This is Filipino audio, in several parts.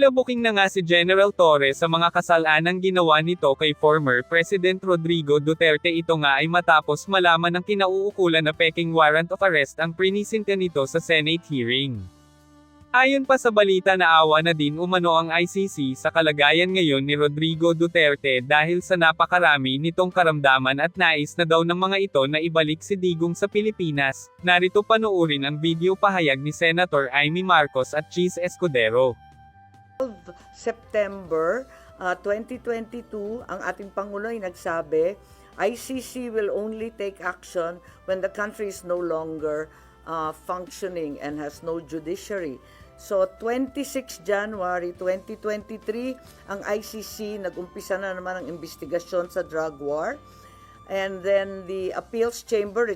Nilabuking na nga si General Torres sa mga kasalanang ginawa nito kay former President Rodrigo Duterte. Ito nga ay matapos malaman ng kinauukulan na peking warrant of arrest ang prinisinta nito sa Senate hearing. Ayon pa sa balita, naawa na din umano ang ICC sa kalagayan ngayon ni Rodrigo Duterte dahil sa napakarami nitong karamdaman at nais na daw ng mga ito na ibalik si Digong sa Pilipinas. Narito panoorin ang video pahayag ni Senator Amy Marcos at Cheese Escudero. September 2022, ang ating Pangulo ay nagsabi, ICC will only take action when the country is no longer functioning and has no judiciary. So, 26 January 2023, ang ICC nag-umpisa na naman ang investigasyon sa drug war. And then the appeals chamber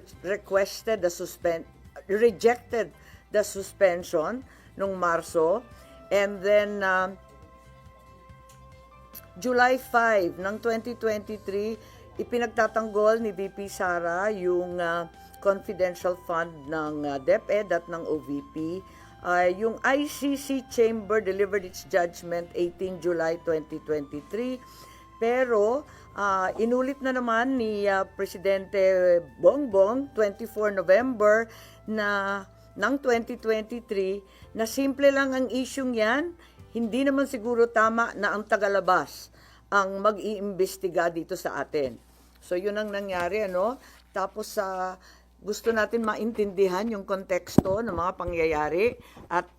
rejected the suspension nung Marso. And then July 5 ng 2023, ipinagtatanggol ni VP Sara yung confidential fund ng DepEd at ng OVP. Yung ICC Chamber delivered its judgment 18 July 2023. Pero inulit na naman ni Presidente Bongbong 24 November ng 2023 na simple lang ang isyung yan, hindi naman siguro tama na ang tagalabas ang mag-iimbestiga dito sa atin. So yun ang nangyari, ano? Tapos gusto natin maintindihan yung konteksto ng mga pangyayari. At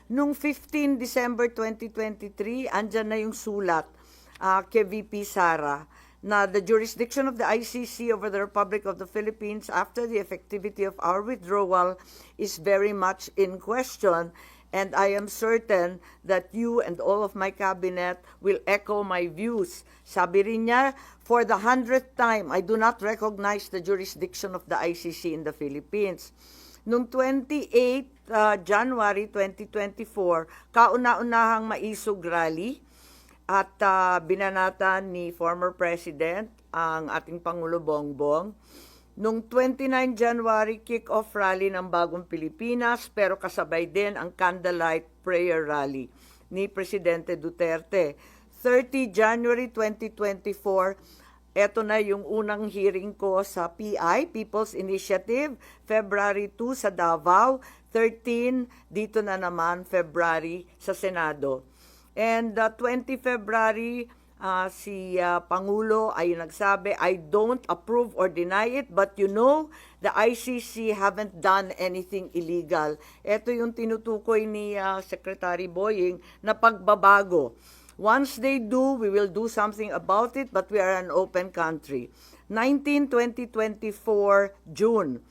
nung 15 December 2023, andyan na yung sulat kay VP Sara na the jurisdiction of the ICC over the Republic of the Philippines after the effectivity of our withdrawal is very much in question. And I am certain that you and all of my cabinet will echo my views. Sabi rin niya, for the 100th time, I do not recognize the jurisdiction of the ICC in the Philippines. Noong 28 January 2024, kauna-unahang maisog rally at binanatan ni former President ang ating Pangulo Bongbong. Noong 29 January, kick-off rally ng Bagong Pilipinas, pero kasabay din ang candlelight prayer rally ni Presidente Duterte. 30 January 2024, eto na yung unang hearing ko sa PI, People's Initiative, February 2 sa Davao, 13 dito na naman February sa Senado. And 20 February, si Pangulo ay nagsabi, I don't approve or deny it, but you know, the ICC haven't done anything illegal. Ito yung tinutukoy ni Secretary Boying na pagbabago. Once they do, we will do something about it, but we are an open country. 19-2024 June,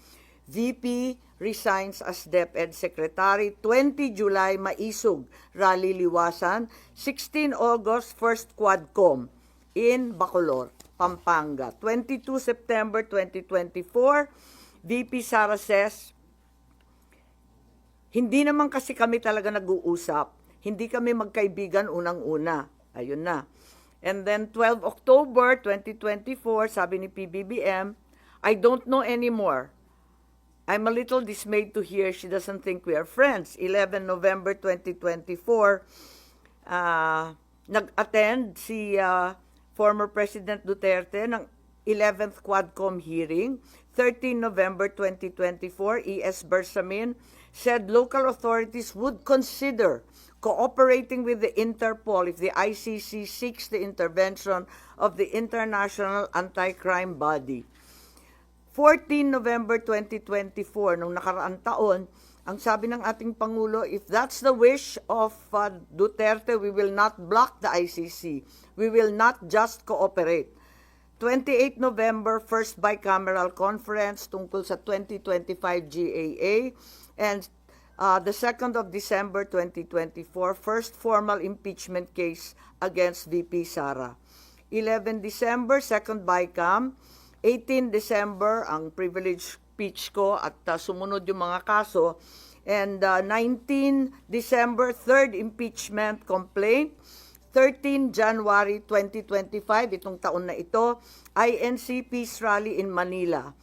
VP resigns as DepEd Secretary. 20 July, maisog, rally liwasan. 16 August, first Quadcom in Bacolor, Pampanga. 22 September 2024, VP Sara says, hindi naman kasi kami talaga nag-uusap. Hindi kami magkaibigan unang-una. Ayun na. And then 12 October 2024, sabi ni PBBM, I don't know anymore. I'm a little dismayed to hear she doesn't think we are friends. 11 November 2024, nag-attend si former President Duterte ng 11th Quadcom hearing. 13 November 2024, E.S. Bersamin said local authorities would consider cooperating with the Interpol if the ICC seeks the intervention of the International Anti-Crime Body. 14 November 2024, nung nakaraang taon, ang sabi ng ating Pangulo, if that's the wish of Duterte, we will not block the ICC. We will not just cooperate. 28 November, first bicameral conference tungkol sa 2025 GAA. And the 2nd of December 2024, first formal impeachment case against VP Sara. 11 December, second bicam. 18 December, ang privilege speech ko at sumunod yung mga kaso. And 19 December, third impeachment complaint. 13 January 2025, itong taon na ito, INC Peace Rally in Manila.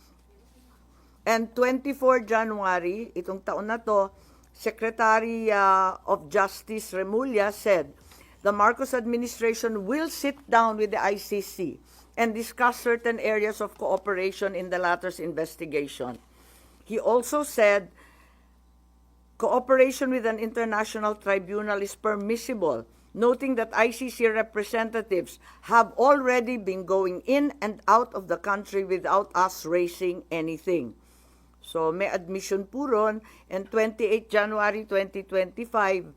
And 24 January, itong taon na to, Secretary of Justice Remulla said the Marcos administration will sit down with the ICC and discuss certain areas of cooperation in the latter's investigation. He also said cooperation with an international tribunal is permissible, noting that ICC representatives have already been going in and out of the country without us raising anything. So may admission po ron, and 28 January 2025,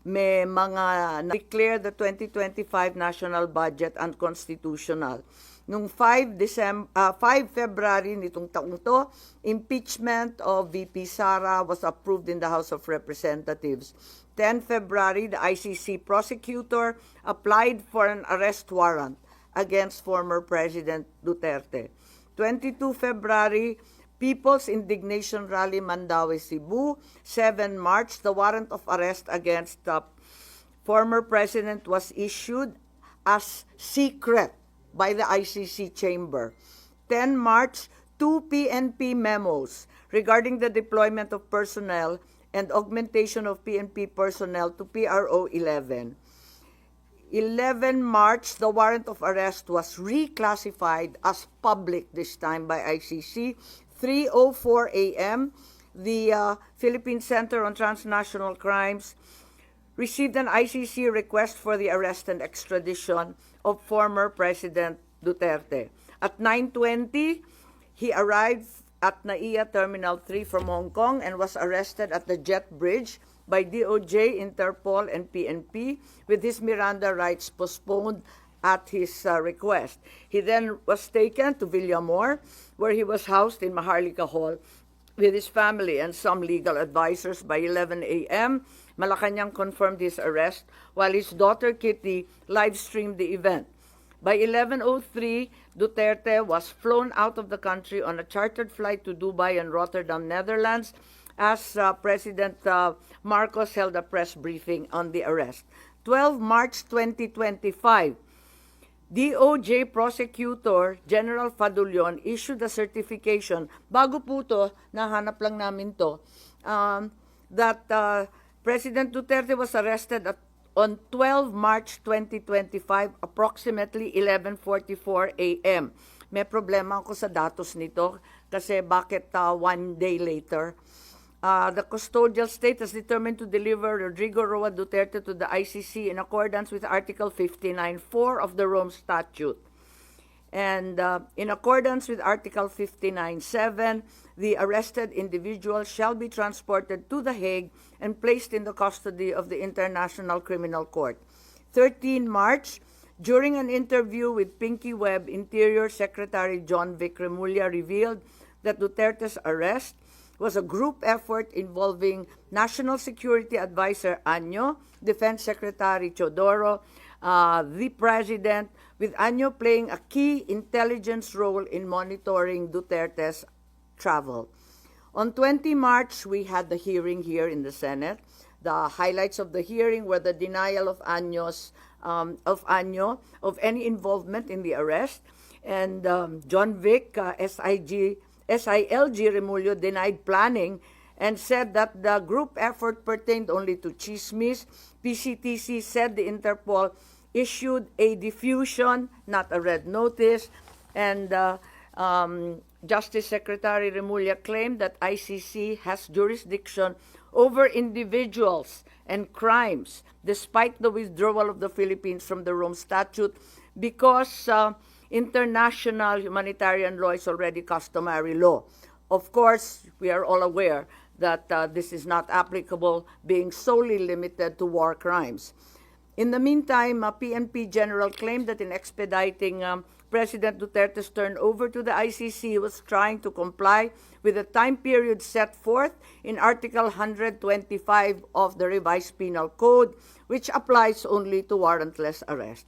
may mga declare the 2025 national budget unconstitutional. Nung 5 February nitong taong to, impeachment of VP Sara was approved in the House of Representatives. 10 February, the ICC prosecutor applied for an arrest warrant against former President Duterte. 22 February, People's Indignation Rally Mandaue, Cebu. 7 March, the warrant of arrest against former president was issued as secret by the ICC chamber. 10 March, 2 PNP memos regarding the deployment of personnel and augmentation of PNP personnel to PRO 11. 11 March, the warrant of arrest was reclassified as public this time by ICC. 3:04 a.m., the Philippine Center on Transnational Crimes received an ICC request for the arrest and extradition of former President Duterte. At 9:20, he arrived at NAIA Terminal 3 from Hong Kong and was arrested at the Jet Bridge by DOJ, Interpol, and PNP, with his Miranda rights postponed at his request. He then was taken to Villamor, where he was housed in Maharlika Hall with his family and some legal advisors. By 11 a.m., Malacanang confirmed his arrest, while his daughter Kitty live-streamed the event. By 11:03, Duterte was flown out of the country on a chartered flight to Dubai and Rotterdam, Netherlands, as President Marcos held a press briefing on the arrest. 12 March 2025, DOJ Prosecutor General Fadulion issued a certification, bago po to, nahanap lang namin to, that President Duterte was arrested on 12 March 2025, approximately 11:44 a.m. May problema ako sa datos nito kasi bakit 1 day later? The custodial state has determined to deliver Rodrigo Roa Duterte to the ICC in accordance with Article 59.4 of the Rome Statute. And in accordance with Article 59.7, the arrested individual shall be transported to The Hague and placed in the custody of the International Criminal Court. 13 March, during an interview with Pinky Webb, Interior Secretary John Vic Remulla revealed that Duterte's arrest was a group effort involving National Security Advisor Anyo, Defense Secretary Chodoro, the President, with Anyo playing a key intelligence role in monitoring Duterte's travel. On 20 March, we had the hearing here in the Senate. The highlights of the hearing were the denial of Anyo of any involvement in the arrest, and John Vic, SILG Remulla denied planning and said that the group effort pertained only to chismis. PCTC said the Interpol issued a diffusion, not a red notice, and Justice Secretary Remulla claimed that ICC has jurisdiction over individuals and crimes, despite the withdrawal of the Philippines from the Rome Statute, because international humanitarian law is already customary law. Of course, we are all aware that this is not applicable, being solely limited to war crimes. In the meantime, PNP General claimed that in expediting President Duterte's turnover to the ICC, was trying to comply with the time period set forth in Article 125 of the Revised Penal Code, which applies only to warrantless arrest.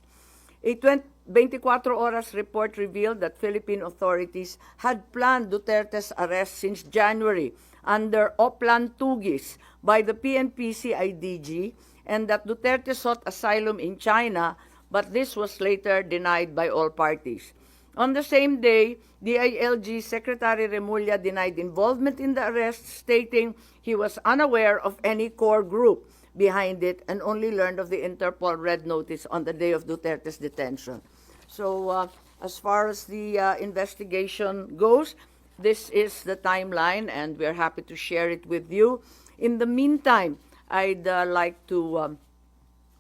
A 24 Oras report revealed that Philippine authorities had planned Duterte's arrest since January under Oplan Tugis by the PNP-CIDG, and that Duterte sought asylum in China, but this was later denied by all parties. On the same day, DILG Secretary Remulla denied involvement in the arrest, stating he was unaware of any core group behind it and only learned of the Interpol red notice on the day of Duterte's detention. So, as far as the investigation goes, this is the timeline, and we're happy to share it with you. In the meantime, I'd like to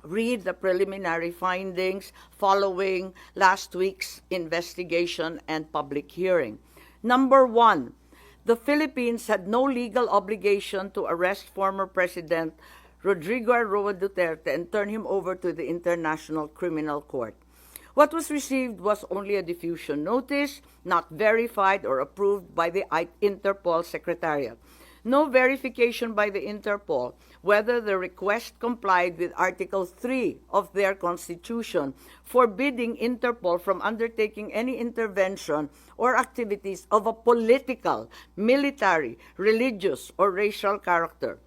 read the preliminary findings following last week's investigation and public hearing. Number one, the Philippines had no legal obligation to arrest former President Rodrigo Roa Duterte and turn him over to the International Criminal Court. What was received was only a diffusion notice, not verified or approved by the Interpol Secretariat. No verification by the Interpol whether the request complied with Article 3 of their Constitution, forbidding Interpol from undertaking any intervention or activities of a political, military, religious, or racial character.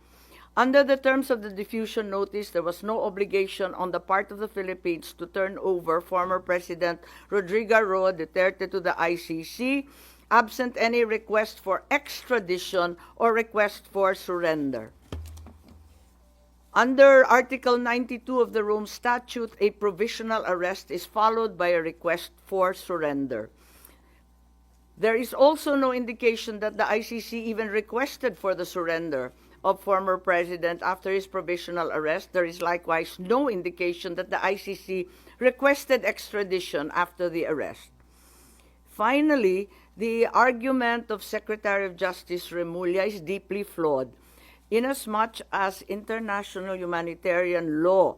Under the terms of the diffusion notice, there was no obligation on the part of the Philippines to turn over former President Rodrigo Roa Duterte to the ICC, absent any request for extradition or request for surrender. Under Article 92 of the Rome Statute, a provisional arrest is followed by a request for surrender. There is also no indication that the ICC even requested for the surrender of former president after his provisional arrest. There is likewise no indication that the ICC requested extradition after the arrest. Finally, the argument of Secretary of Justice Remulla is deeply flawed, inasmuch as international humanitarian law,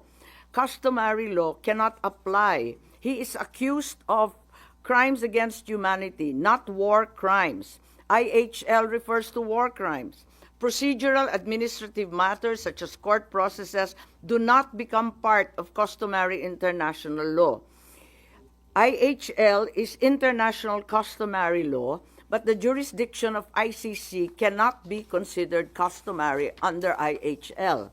customary law, cannot apply. He is accused of crimes against humanity, not war crimes. IHL refers to war crimes. Procedural administrative matters such as court processes do not become part of customary international law. IHL is international customary law, but the jurisdiction of ICC cannot be considered customary under IHL.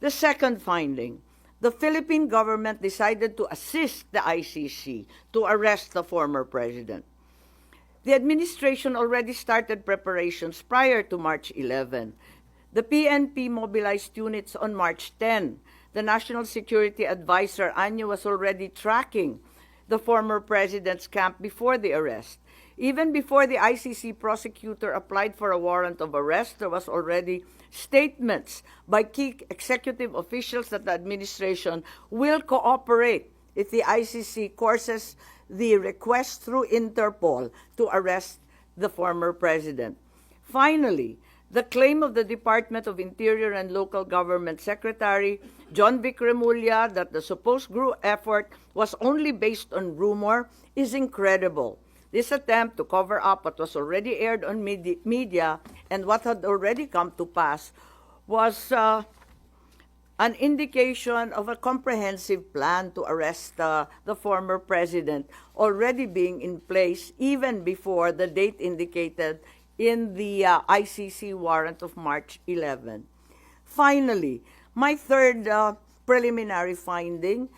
The second finding, the Philippine government decided to assist the ICC to arrest the former president. The administration already started preparations prior to March 11. The PNP mobilized units on March 10. The National Security Advisor Anyo was already tracking the former president's camp before the arrest. Even before the ICC prosecutor applied for a warrant of arrest, there was already statements by key executive officials that the administration will cooperate if the ICC courses the request through Interpol to arrest the former president. Finally, the claim of the Department of Interior and Local Government Secretary John Vic Remulla that the supposed group effort was only based on rumor is incredible. This attempt to cover up what was already aired on media and what had already come to pass was an indication of a comprehensive plan to arrest the former president already being in place even before the date indicated in the ICC warrant of March 11. Finally, my third preliminary finding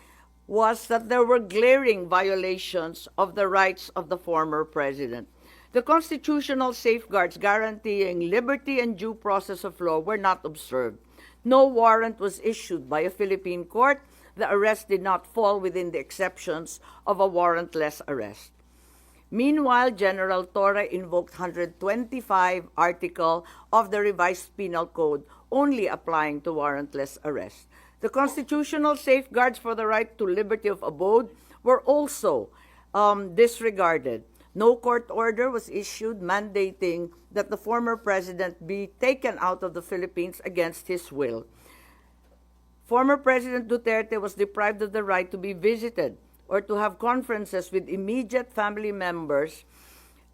was that there were glaring violations of the rights of the former president. The constitutional safeguards guaranteeing liberty and due process of law were not observed. No warrant was issued by a Philippine court. The arrest did not fall within the exceptions of a warrantless arrest. Meanwhile, General Torre invoked 125 article of the revised penal code only applying to warrantless arrest. The constitutional safeguards for the right to liberty of abode were also disregarded. No court order was issued mandating that the former president be taken out of the Philippines against his will. Former President Duterte was deprived of the right to be visited or to have conferences with immediate family members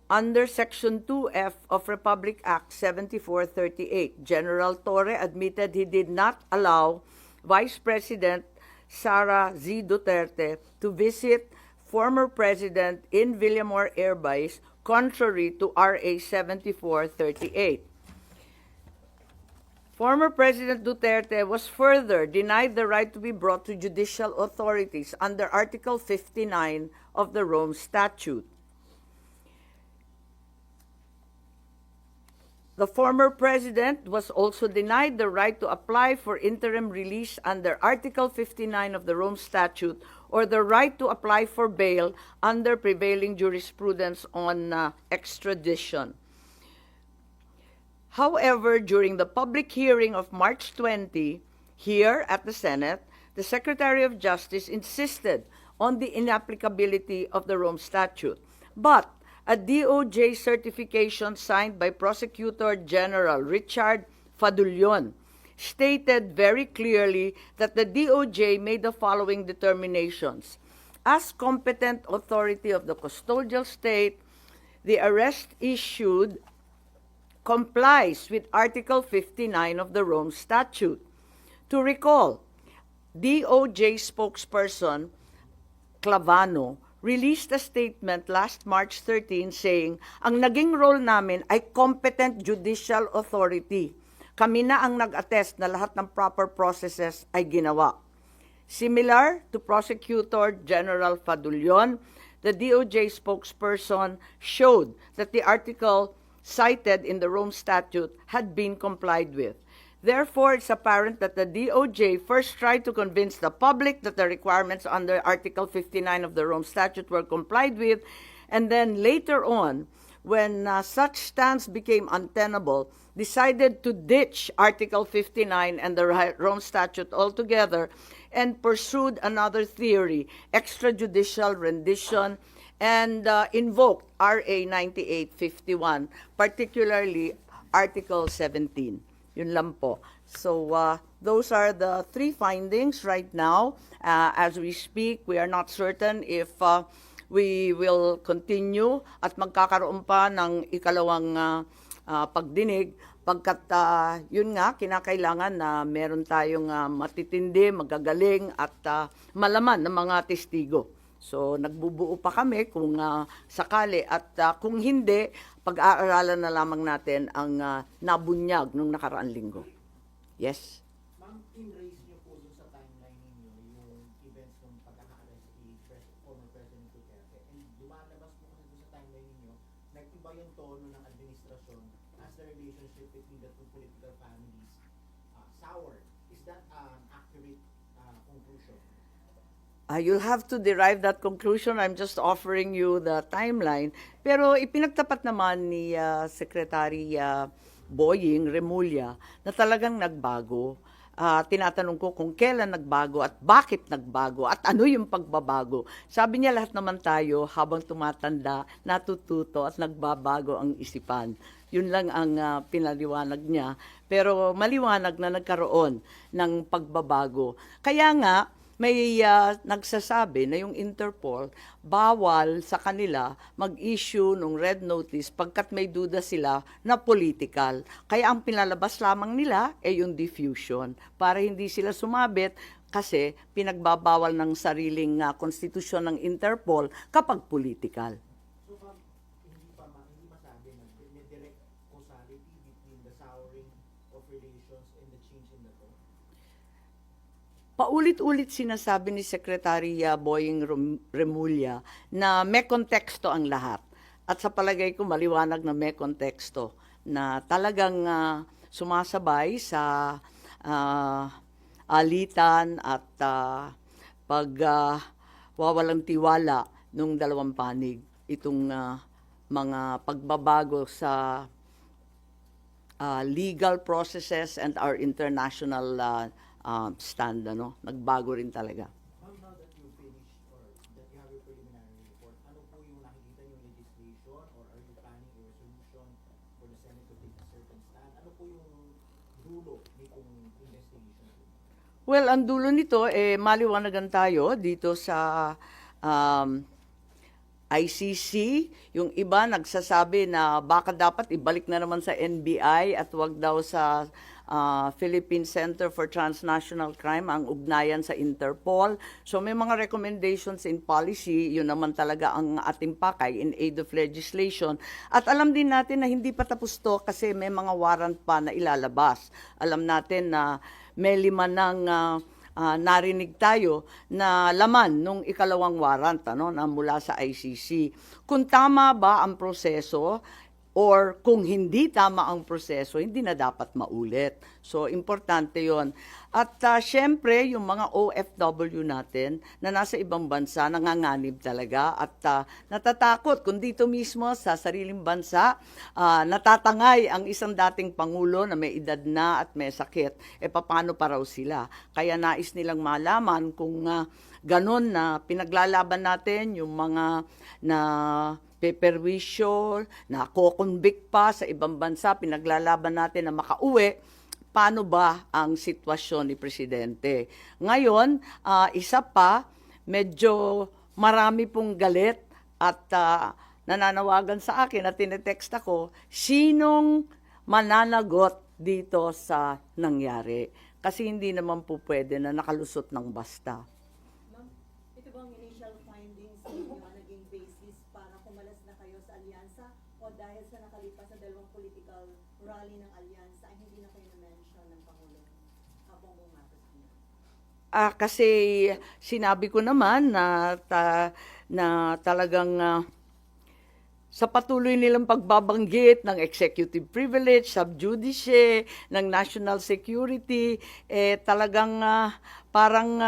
under Section 2F of Republic Act 7438. General Torre admitted he did not allow Vice President Sara Z. Duterte to visit former president in Villamor Air Base, contrary to RA 7438. Former President Duterte was further denied the right to be brought to judicial authorities under Article 59 of the Rome Statute. The former president was also denied the right to apply for interim release under Article 59 of the Rome Statute or the right to apply for bail under prevailing jurisprudence on extradition. However, during the public hearing of March 20, here at the Senate, the Secretary of Justice insisted on the inapplicability of the Rome Statute. But a DOJ certification signed by Prosecutor General Richard Fadullon stated very clearly that the DOJ made the following determinations. As competent authority of the custodial state, the arrest issued complies with Article 59 of the Rome Statute. To recall, DOJ spokesperson Clavano released a statement last March 13 saying, ang naging role namin ay competent judicial authority. Kami na ang nag-attest na lahat ng proper processes ay ginawa. Similar to Prosecutor General Fadullon, the DOJ spokesperson showed that the article cited in the Rome Statute had been complied with. Therefore, it's apparent that the DOJ first tried to convince the public that the requirements under Article 59 of the Rome Statute were complied with, and then later on, when such stance became untenable, decided to ditch Article 59 and the Rome Statute altogether and pursued another theory, extrajudicial rendition, and invoked RA 9851, particularly Article 17. Yun lang po. So those are the three findings right now. As we speak, we are not certain if we will continue at magkakaroon pa ng ikalawang pagdinig pagkat yun nga, kinakailangan na meron tayong matitindi, magagaling at malaman ng mga testigo. So nagbubuo pa kami kung sakali at kung hindi, pag-aaralan na lamang natin ang nabunyag nung nakaraang linggo. Yes? Ma'am, in-raise niyo po dun sa timeline ninyo yung events ng pagkaka-arrest ni former President Duterte. And lumalabas po kasi dun sa timeline ninyo, nag-iba yung tono ng administrasyon as the relationship between the two political families soured. Is that an accurate conclusion? You'll have to derive that conclusion. I'm just offering you the timeline. Pero ipinagtapat naman ni Secretary Boying Remulla na talagang nagbago. Tinatanong ko kung kailan nagbago at bakit nagbago at ano yung pagbabago. Sabi niya lahat naman tayo habang tumatanda, natututo at nagbabago ang isipan. Yun lang ang pinaliwanag niya. Pero maliwanag na nagkaroon ng pagbabago. Kaya nga, may nagsasabi na yung Interpol bawal sa kanila mag-issue ng red notice pagkat may duda sila na political. Kaya ang pinalabas lamang nila ay yung diffusion para hindi sila sumabit kasi pinagbabawal ng sariling konstitusyon ng Interpol kapag political. So ma'am, hindi masabi na may direct causality between the souring of relations and the change in the tone? Paulit-ulit sinasabi ni Secretary Boying Remulla na may konteksto ang lahat. At sa palagay ko, maliwanag na may konteksto na talagang sumasabay sa alitan at pagwawalang tiwala ng dalawang panig. Itong mga pagbabago sa legal processes and our international stand, nagbago rin talaga. Ma'am, now that you finished or that you have your preliminary report, ano po yung nakikita yung legislation or are you planning a resolution for the Senate to take a certain stand? Ano po yung dulo nitong investigation? Well, ang dulo nito, maliwanagan tayo dito sa ICC. Yung iba nagsasabi na baka dapat ibalik na naman sa NBI at wag daw sa Philippine Center for Transnational Crime ang ugnayan sa Interpol. So may mga recommendations in policy, yun naman talaga ang ating pakay in aid of legislation. At alam din natin na hindi pa tapos to kasi may mga warrant pa na ilalabas. Alam natin na may 5 ng narinig tayo na laman nung ikalawang warrant na mula sa ICC. Kung tama ba ang proseso, or kung hindi tama ang proseso, hindi na dapat maulit. So, importante yon. At syempre, yung mga OFW natin na nasa ibang bansa, nanganganib talaga at natatakot kung dito mismo sa sariling bansa, natatangay ang isang dating Pangulo na may edad na at may sakit. Paano pa raw sila? Kaya nais nilang malaman kung ganun na pinaglalaban natin yung mga na peperwisyo, na ko-convict pa sa ibang bansa, pinaglalaban natin na makauwi, paano ba ang sitwasyon ni Presidente? Ngayon, isa pa, medyo marami pong galit at nananawagan sa akin at tinetext ako, sinong mananagot dito sa nangyari? Kasi hindi naman po pwede na nakalusot ng basta. Ma'am, ito bang initial findings ninyo naging basis para kumalas na kayo sa alyansa o dahil sa nakalipas na dalawang political rally ng alyansa ay hindi na kayo na-mention ng Pangulo Bongbong Marcos Jr.? Kasi sinabi ko naman na, na talagang sa patuloy nilang pagbabanggit ng executive privilege, sub judice, ng national security, talagang parang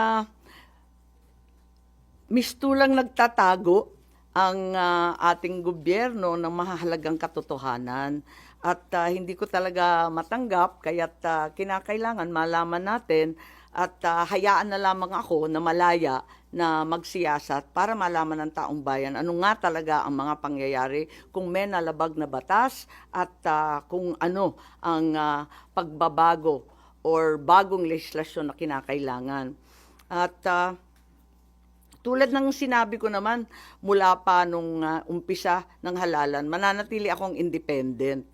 mistulang nagtatago ang ating gobyerno ng mahalagang katotohanan. At hindi ko talaga matanggap, kaya't kinakailangan malaman natin at hayaan na lamang ako na malaya na magsiyasat para malaman ng taong bayan ano nga talaga ang mga pangyayari, kung may nalabag na batas at kung ano ang pagbabago or bagong legislasyon na kinakailangan. At tulad ng sinabi ko naman, mula pa nung umpisa ng halalan, mananatili akong independent.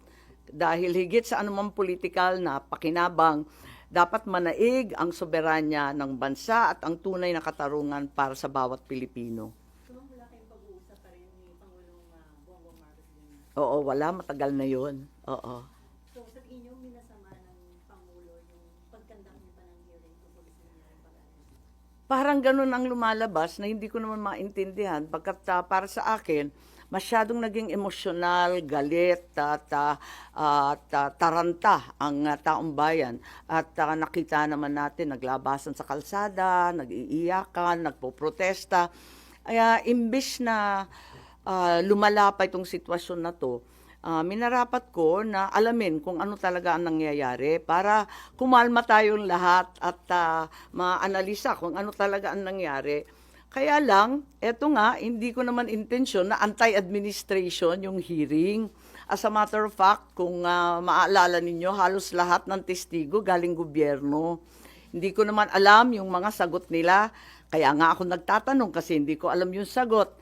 Dahil higit sa anumang politikal na pakinabang, dapat manaig ang soberanya ng bansa at ang tunay na katarungan para sa bawat Pilipino. So ma'am, wala kayong pag-uusap pa rin ni Pangulong Bongbong Marcos Jr.? Oo, wala. Matagal na yon. Oo. So sa tingin niyo, minasama ng Pangulo yung pagkandak niyo pa ng hearing tungkol sa nangyaring pag-aayos? Parang ganun ang lumalabas na hindi ko naman maintindihan. Pagkat para sa akin, masyadong naging emosyonal, galit, at taranta ang taong bayan. At nakita naman natin, naglabasan sa kalsada, nag-iiyakan, nagpoprotesta. Kaya imbis na lumala pa itong sitwasyon na to, minarapat ko na alamin kung ano talaga ang nangyayari para kumalma tayong lahat at maanalisa kung ano talaga ang nangyari. Kaya lang, eto nga, hindi ko naman intensyon na anti-administration yung hearing. As a matter of fact, kung maaalala ninyo, halos lahat ng testigo galing gobyerno. Hindi ko naman alam yung mga sagot nila. Kaya nga ako nagtatanong kasi hindi ko alam yung sagot.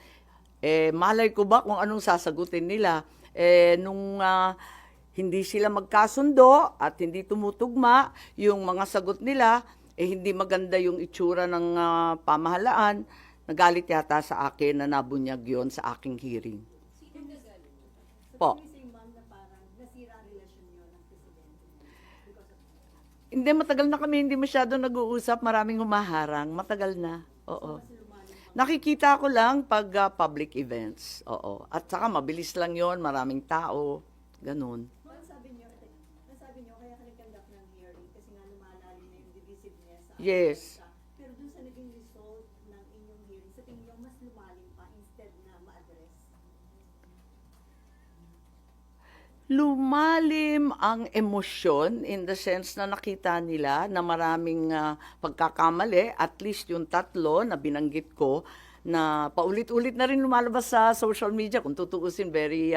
Malay ko ba kung anong sasagutin nila? Nung hindi sila magkasundo at hindi tumutugma yung mga sagot nila, hindi maganda yung itsura ng pamahalaan, nagalit yata sa akin na nabunyag yon sa aking hearing. Sino nagalit? Po. So tingin ma'am na parang nasira ang relasyon niyo ng Presidente because of Hindi, matagal na kami hindi masyado nag-uusap, maraming humaharang, matagal na, oo. mas lumalim pa? Nakikita ko lang pag public events, oo. At saka mabilis lang yon, maraming tao, ganun. Ma'am, nasabi niyo kaya ka nagkandak ng hearing kasi nga lumalalim na yung divisiveness sa Yes. bansa. Pero dun sa naging result ng inyong hearing, sa tingin niyo mas lumalim pa instead na ma-address? Lumalim ang emosyon in the sense na nakita nila na maraming pagkakamali, at least yung tatlo na binanggit ko, na paulit-ulit na rin lumalabas sa social media. Kung tutuusin, very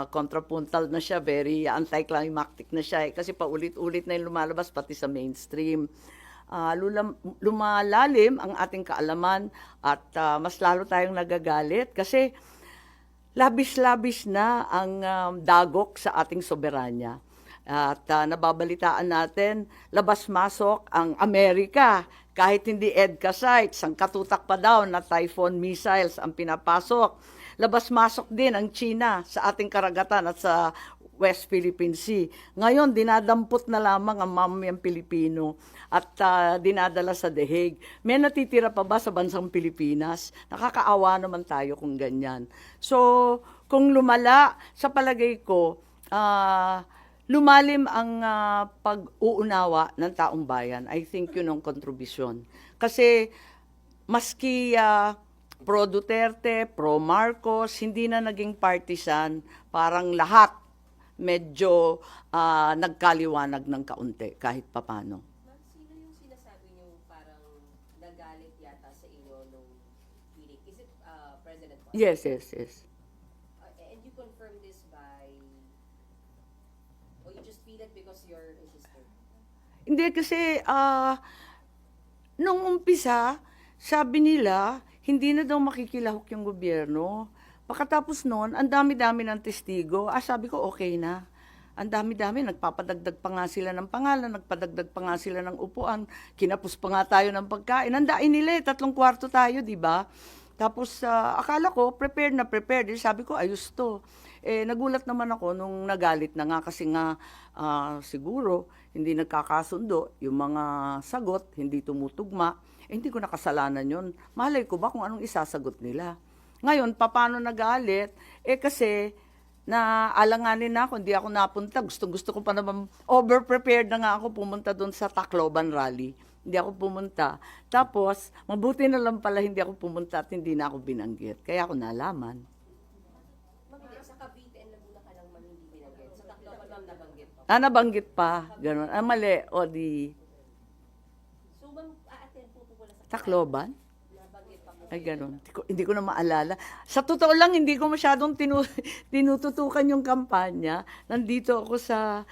contrapuntal na siya, very anticlimactic na siya. Kasi paulit-ulit na yung lumalabas pati sa mainstream. Lumalalim ang ating kaalaman at mas lalo tayong nagagalit kasi labis-labis na ang dagok sa ating soberanya. At nababalitaan natin, labas-masok ang Amerika. Kahit hindi EDCA sites, ang katutak pa daw na Typhoon missiles ang pinapasok. Labas-masok din ang China sa ating karagatan at sa West Philippine Sea. Ngayon, dinadampot na lamang ang mamayang Pilipino at dinadala sa The Hague. May natitira pa ba sa bansang Pilipinas? Nakakaawa naman tayo kung ganyan. So, kung lumala, sa palagay ko, lumalim ang pag-uunawa ng taong bayan. I think yun ang kontribusyon. Kasi, maski pro Duterte, pro Marcos, hindi na naging partisan, parang lahat medyo nagkaliwanag ng kaunti kahit papano. Ma'am, sino yung sinasabi niyo parang nagalit yata sa inyo nung hearing? Is it President Marcos? Yes. And you confirm this by, or you just feel it because you're his sister? Hindi kasi nung umpisa, sabi nila, hindi na daw makikilahok yung gobyerno. Pagkatapos noon, ang dami-dami ng testigo. Sabi ko, okay na. Ang dami-dami, nagpapadagdag pa nga sila ng pangalan, nagpadagdag pa nga sila ng upuan, kinapos pa nga tayo ng pagkain. Nandain nila 3 kwarto tayo, di ba? Tapos, akala ko, prepared na prepared. Sabi ko, ayos to. Nagulat naman ako nung nagalit na nga kasi nga siguro hindi nagkakasundo, yung mga sagot, hindi tumutugma. Hindi ko nakasalanan yun. Malay ko ba kung anong isasagot nila? Ngayon, paano nagalit? Kasi naalanganin na ako, hindi ako napunta. Gusto ko pa naman, over-prepared na nga ako pumunta doon sa Tacloban rally. Hindi ako pumunta. Tapos, mabuti na lang pala hindi ako pumunta at hindi na ako binanggit. Kaya ako nalaman. Ma'am, sa Cavite and Laguna ka lang man hindi binanggit. Sa Tacloban, ma'am, nabanggit pa. Nabanggit pa. Ganon. Mali. O di, So, ma'am, a-attend po pala sa Tacloban? nabanggit pa po. Ay, ganun. Hindi ko na maalala. Sa totoo lang, hindi ko masyadong tinututukan yung kampanya. Nandito ako sa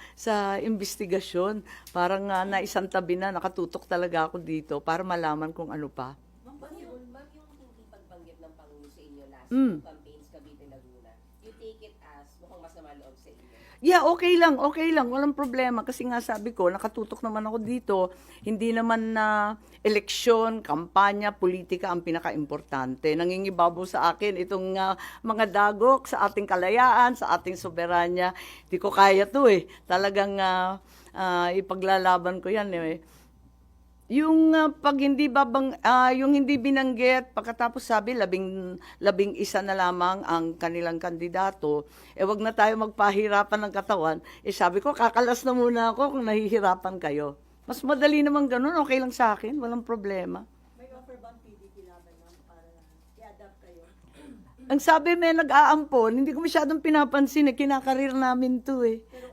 investigasyon. Parang naisang tabi na, nakatutok talaga ako dito para malaman kung ano pa. Ma'am, yung hindi pagbanggit ng Pangulo sa inyo last Mm. campaigns, Cavite, Laguna, you take it as mukhang masama loob sa inyo? Yeah, okay lang. Walang problema. Kasi nga sabi ko, nakatutok naman ako dito. Hindi naman na eleksyon, kampanya, politika ang pinaka-importante. Nangingibabaw sa akin itong mga dagok sa ating kalayaan, sa ating soberanya. Hindi ko kaya to Talagang ipaglalaban ko yan Yung pag hindi yung hindi binanggit, pagkatapos sabi 11 na lamang ang kanilang kandidato, wag na tayo magpahirapan ng katawan. Sabi ko, kakalas na muna ako kung nahihirapan kayo. Mas madali naman ganun, okay lang sa akin, walang problema. May offer bang PDP laban, ma'am, para i-adapt kayo? Ang sabi may nag-aampon, hindi ko masyadong pinapansin kinakarir namin to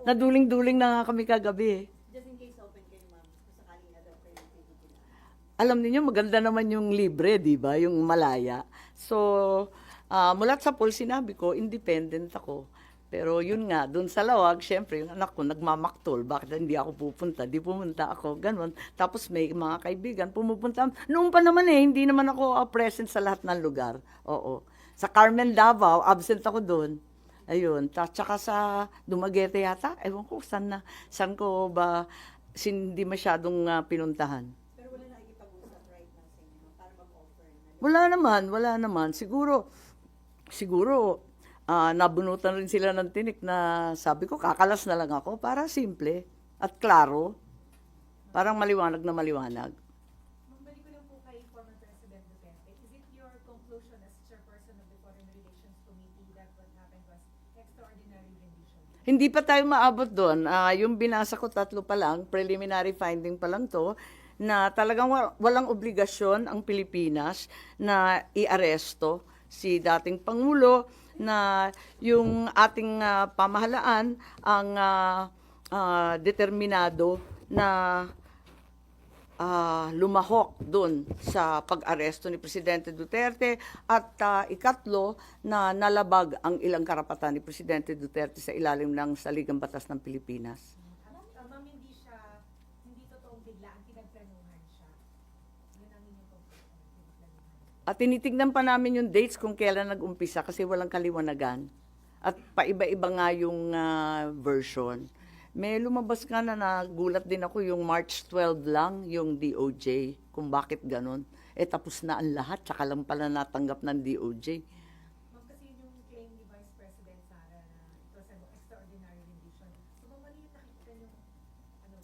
Naduling-duling na nga kami kagabi Just in case open kayo, ma'am, kung sakaling i-adapt kayo ng PDP laban. Alam niyo maganda naman yung libre, di ba? Yung malaya. So, mulat sa poll, sinabi ko, independent ako. Pero yun nga, doon sa lawag, syempre, yung anak ko nagmamaktol. Bakit hindi ako pupunta? Di pumunta ako, ganun. Tapos may mga kaibigan, pumupunta. Noon pa naman hindi naman ako present sa lahat ng lugar. Oo. Sa Carmen Davao, absent ako doon. Ayun. Tsaka sa Dumaguete yata, ewan ko, saan ko ba hindi masyadong pinuntahan. Pero wala nakikipag-usap right now sa inyo, ma'am, para mag-offer na. Wala naman. Siguro, nabunutan rin sila ng tinik na sabi ko, kakalas na lang ako para simple at klaro. Parang maliwanag na maliwanag. Magbalik ko lang po kay former President Duterte. Is it your conclusion as chairperson of the Foreign Relations Committee that what happened was extraordinary rendition? Hindi pa tayo maabot doon. Yung binasa ko 3 pa lang, preliminary finding pa lang to, na talagang walang obligasyon ang Pilipinas na i-aresto si dating Pangulo, na yung ating pamahalaan ang determinado na lumahok doon sa pag-aresto ni Presidente Duterte at ikatlo na nalabag ang ilang karapatan ni Presidente Duterte sa ilalim ng Saligang Batas ng Pilipinas. Ma'am, hindi totoong biglaan, pinagplanuhan siya. Yun ang inyong conclusion, pinagplanuhan. At tinitignan pa namin yung dates kung kailan nag-umpisa kasi walang kaliwanagan. At paiba-iba nga yung version. May lumabas ka na nagulat din ako yung March 12 lang, yung DOJ, kung bakit ganun. Tapos na ang lahat, tsaka lang pala natanggap ng DOJ. Ma'am, kasi yung claim ni Vice President Sara na ito was an extraordinary rendition. So, mali yung nakikita yung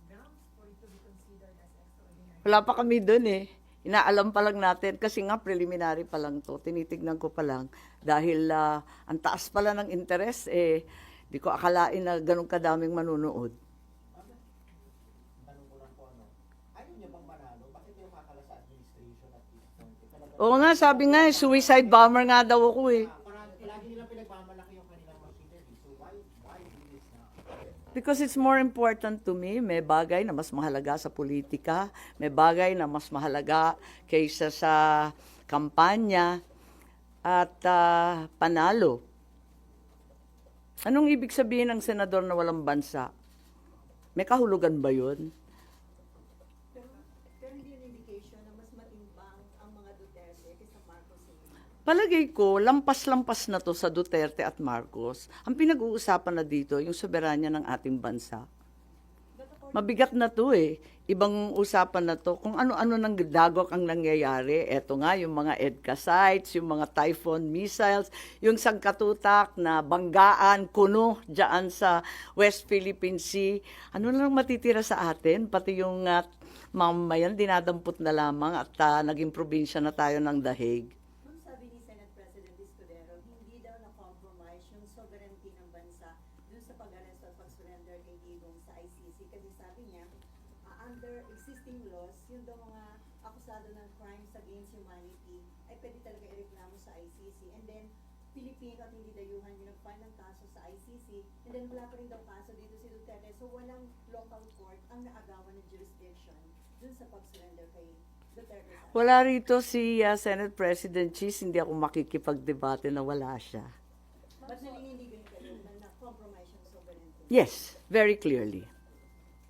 grounds for it to be considered as extraordinary. Wala pa kami dun eh. Inaalam pa lang natin kasi nga preliminary pa lang to. Tinitignan ko pa lang dahil ang taas pala ng interest di ko akalain na ganun kadaming manunood. Tanong ko lang po, ayaw niya bang manalo? Bakit niya makakala sa administration at this point? Oo nga, sabi nga suicide bomber nga daw ako eh. Palagi nilang pinagmamalaki yung kanilang machinery. So why do this now? Because it's more important to me. May bagay na mas mahalaga sa politika. May bagay na mas mahalaga kaysa sa kampanya at panalo. Anong ibig sabihin ng senador na walang bansa? May kahulugan ba yun? Pero hindi yung indication na mas matimbang ang mga Duterte kaysa Marcos. Palagay ko, lampas-lampas na to sa Duterte at Marcos. Ang pinag-uusapan na dito, yung soberanya ng ating bansa. Mabigat na to eh. Ibang usapan na to. Kung ano-ano nang dagok ang nangyayari. Eto nga, yung mga EDCA sites, yung mga Typhoon missiles, yung sangkatutak na banggaan, kuno, dyan sa West Philippine Sea. Ano lang matitira sa atin? Pati yung mamayan, dinadampot na lamang at naging probinsya na tayo ng dahig. Ma'am, sabi ni Senate President Escudero, hindi daw na-compromise yung sovereignty ng bansa dun sa pag-arrest at pag-surrender kay Digong sa ICC. Kasi sabi niya, under existing laws, yung daw mga akusado ng crimes against humanity ay pwede talaga ireklamo sa ICC. And then, Pilipino at hindi dayuhan yung nag-file ng kaso sa ICC. And then, wala pa rin daw kaso dito si Duterte. So, walang local court ang naagawan ng jurisdiction dun sa pag-surrender kay Duterte sa Wala rito si Senate President Cheese, hindi ako makikipagdebate na wala siya. Ba't naninindigan kayo na na-compromise yung sovereignty? Yes, very clearly.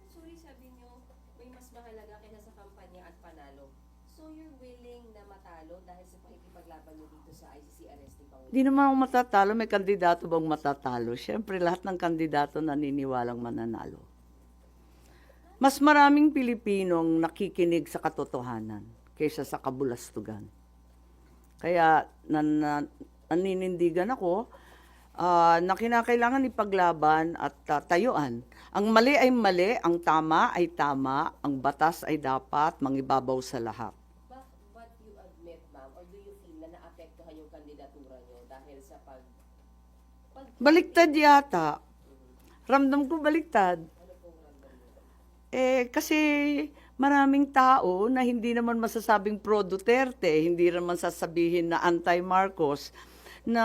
Sorry, sabi niyo, may mas mahalaga kaysa sa kampanya at panalo. So you're willing na matalo dahil sa pakikipaglaban niyo dito sa ICC arresting Pangulo? Hindi naman ako matatalo. May kandidato bang matatalo? Siyempre, lahat ng kandidato naniniwalang mananalo. Mas maraming Pilipinong nakikinig sa katotohanan kaysa sa kabulastugan. Kaya naninindigan ako na kinakailangan ipaglaban at tayuan. Ang mali ay mali, ang tama ay tama, ang batas ay dapat mangibabaw sa lahat. But you admit, ma'am, or do you feel na naapektuhan yung kandidatura niyo dahil sa Baliktad yata. Ramdam ko baliktad. Ano pong ramdam niyo? Kasi maraming tao na hindi naman masasabing pro-Duterte, hindi naman sasabihin na anti-Marcos, na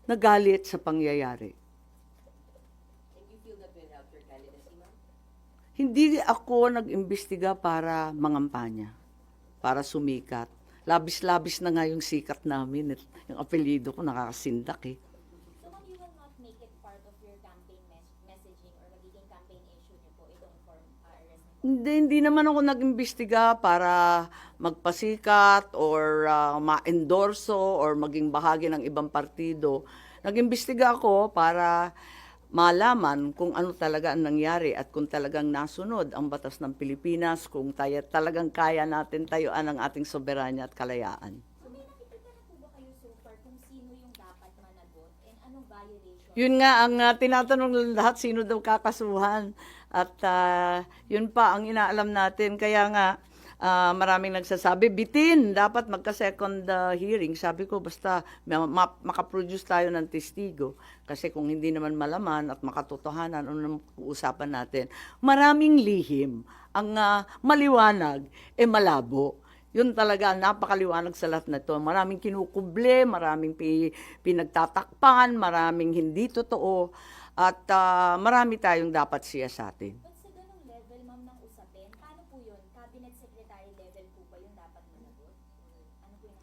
nagalit sa pangyayari. And you feel that will help your candidacy, ma'am? Hindi ako nag-imbestiga para mangampanya, para sumikat. Labis-labis na nga yung sikat namin. Yung apelyido ko nakakasindak eh. So, ma'am, you will not make it part of your campaign messaging or magiging campaign issue niyo po itong arrest niyo? Hindi naman ako nag-imbestiga para magpasikat or ma-endorso or maging bahagi ng ibang partido. Nag-imbestiga ako para malaman kung ano talaga ang nangyari at kung talagang nasunod ang batas ng Pilipinas, kung talagang kaya natin tayuan ang ating soberanya at kalayaan. So, may nakikita na po ba kayo so far kung sino yung dapat managot and anong violation? Yun nga, ang tinatanong ng lahat, sino daw kakasuhan. At yun pa ang inaalam natin. Kaya nga, maraming nagsasabi, bitin, dapat magka-second hearing. Sabi ko, basta makaproduce tayo ng testigo. Kasi kung hindi naman malaman at makatotohanan, ano naman uusapan natin? Maraming lihim. Ang maliwanag, malabo. Yun talaga, napakaliwanag sa lahat na ito. Maraming kinukuble, maraming pinagtatakpan, maraming hindi totoo. At marami tayong dapat siyasatin. But sa ganong level, ma'am, ng usapin, paano po yun? Cabinet Secretary level po ba yung dapat managot? Ano po yun?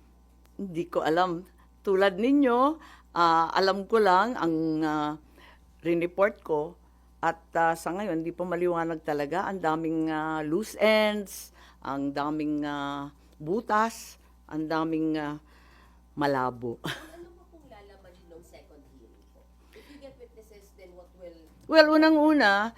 Hindi ko alam. Tulad ninyo, alam ko lang ang rineport ko at sa ngayon, hindi pa maliwanag talaga. Ang daming loose ends, ang daming butas, ang daming malabo. Ano pa pong lalaman ng second hearing po? If you get witnesses, then what will... Well, unang-una,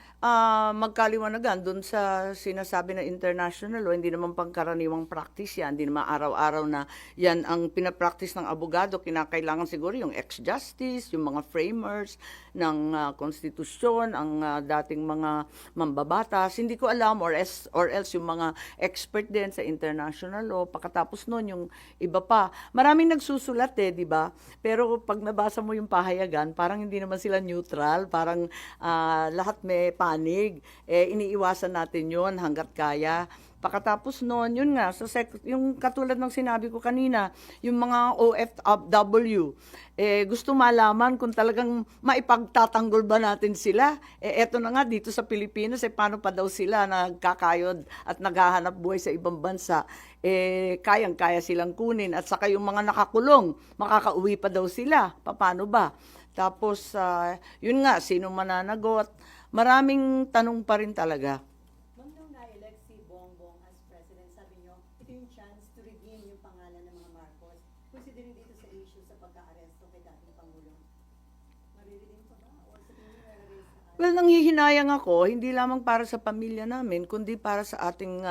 magkaliwanagan dun sa sinasabi na international law, hindi naman pangkaraniwang practice yan, hindi naman araw-araw na yan ang pinapractice ng abogado. Kinakailangan siguro yung ex-justice, yung mga framers ng konstitusyon, ang dating mga mambabatas, hindi ko alam, or else yung mga expert din sa international law. Pagkatapos nun, yung iba pa. Maraming nagsusulat di ba? Pero pag nabasa mo yung pahayagan, parang hindi naman sila neutral, parang lahat may panig. Iniiwasan natin yon hanggat kaya. Pagkatapos noon, yun nga, yung katulad ng sinabi ko kanina, yung mga OFW, gusto malaman kung talagang maipagtatanggol ba natin sila. Eto na nga, dito sa Pilipinas, paano pa daw sila nagkakayod at naghahanap buhay sa ibang bansa. Kayang-kaya silang kunin. At saka yung mga nakakulong, makakauwi pa daw sila. Paano ba? Tapos, yun nga, sino mananagot? Maraming tanong pa rin talaga. Ma'am, nung na-elect si Bongbong as president, sabi niyo, ito yung chance to redeem yung pangalan ng mga Marcos. Considering dito sa issue sa pagka-aresto kay dating Pangulo, mariredeem pa ba? Or sa tingin niyo nalagay sa Well, nanghihinayang ako, hindi lamang para sa pamilya namin, kundi para sa ating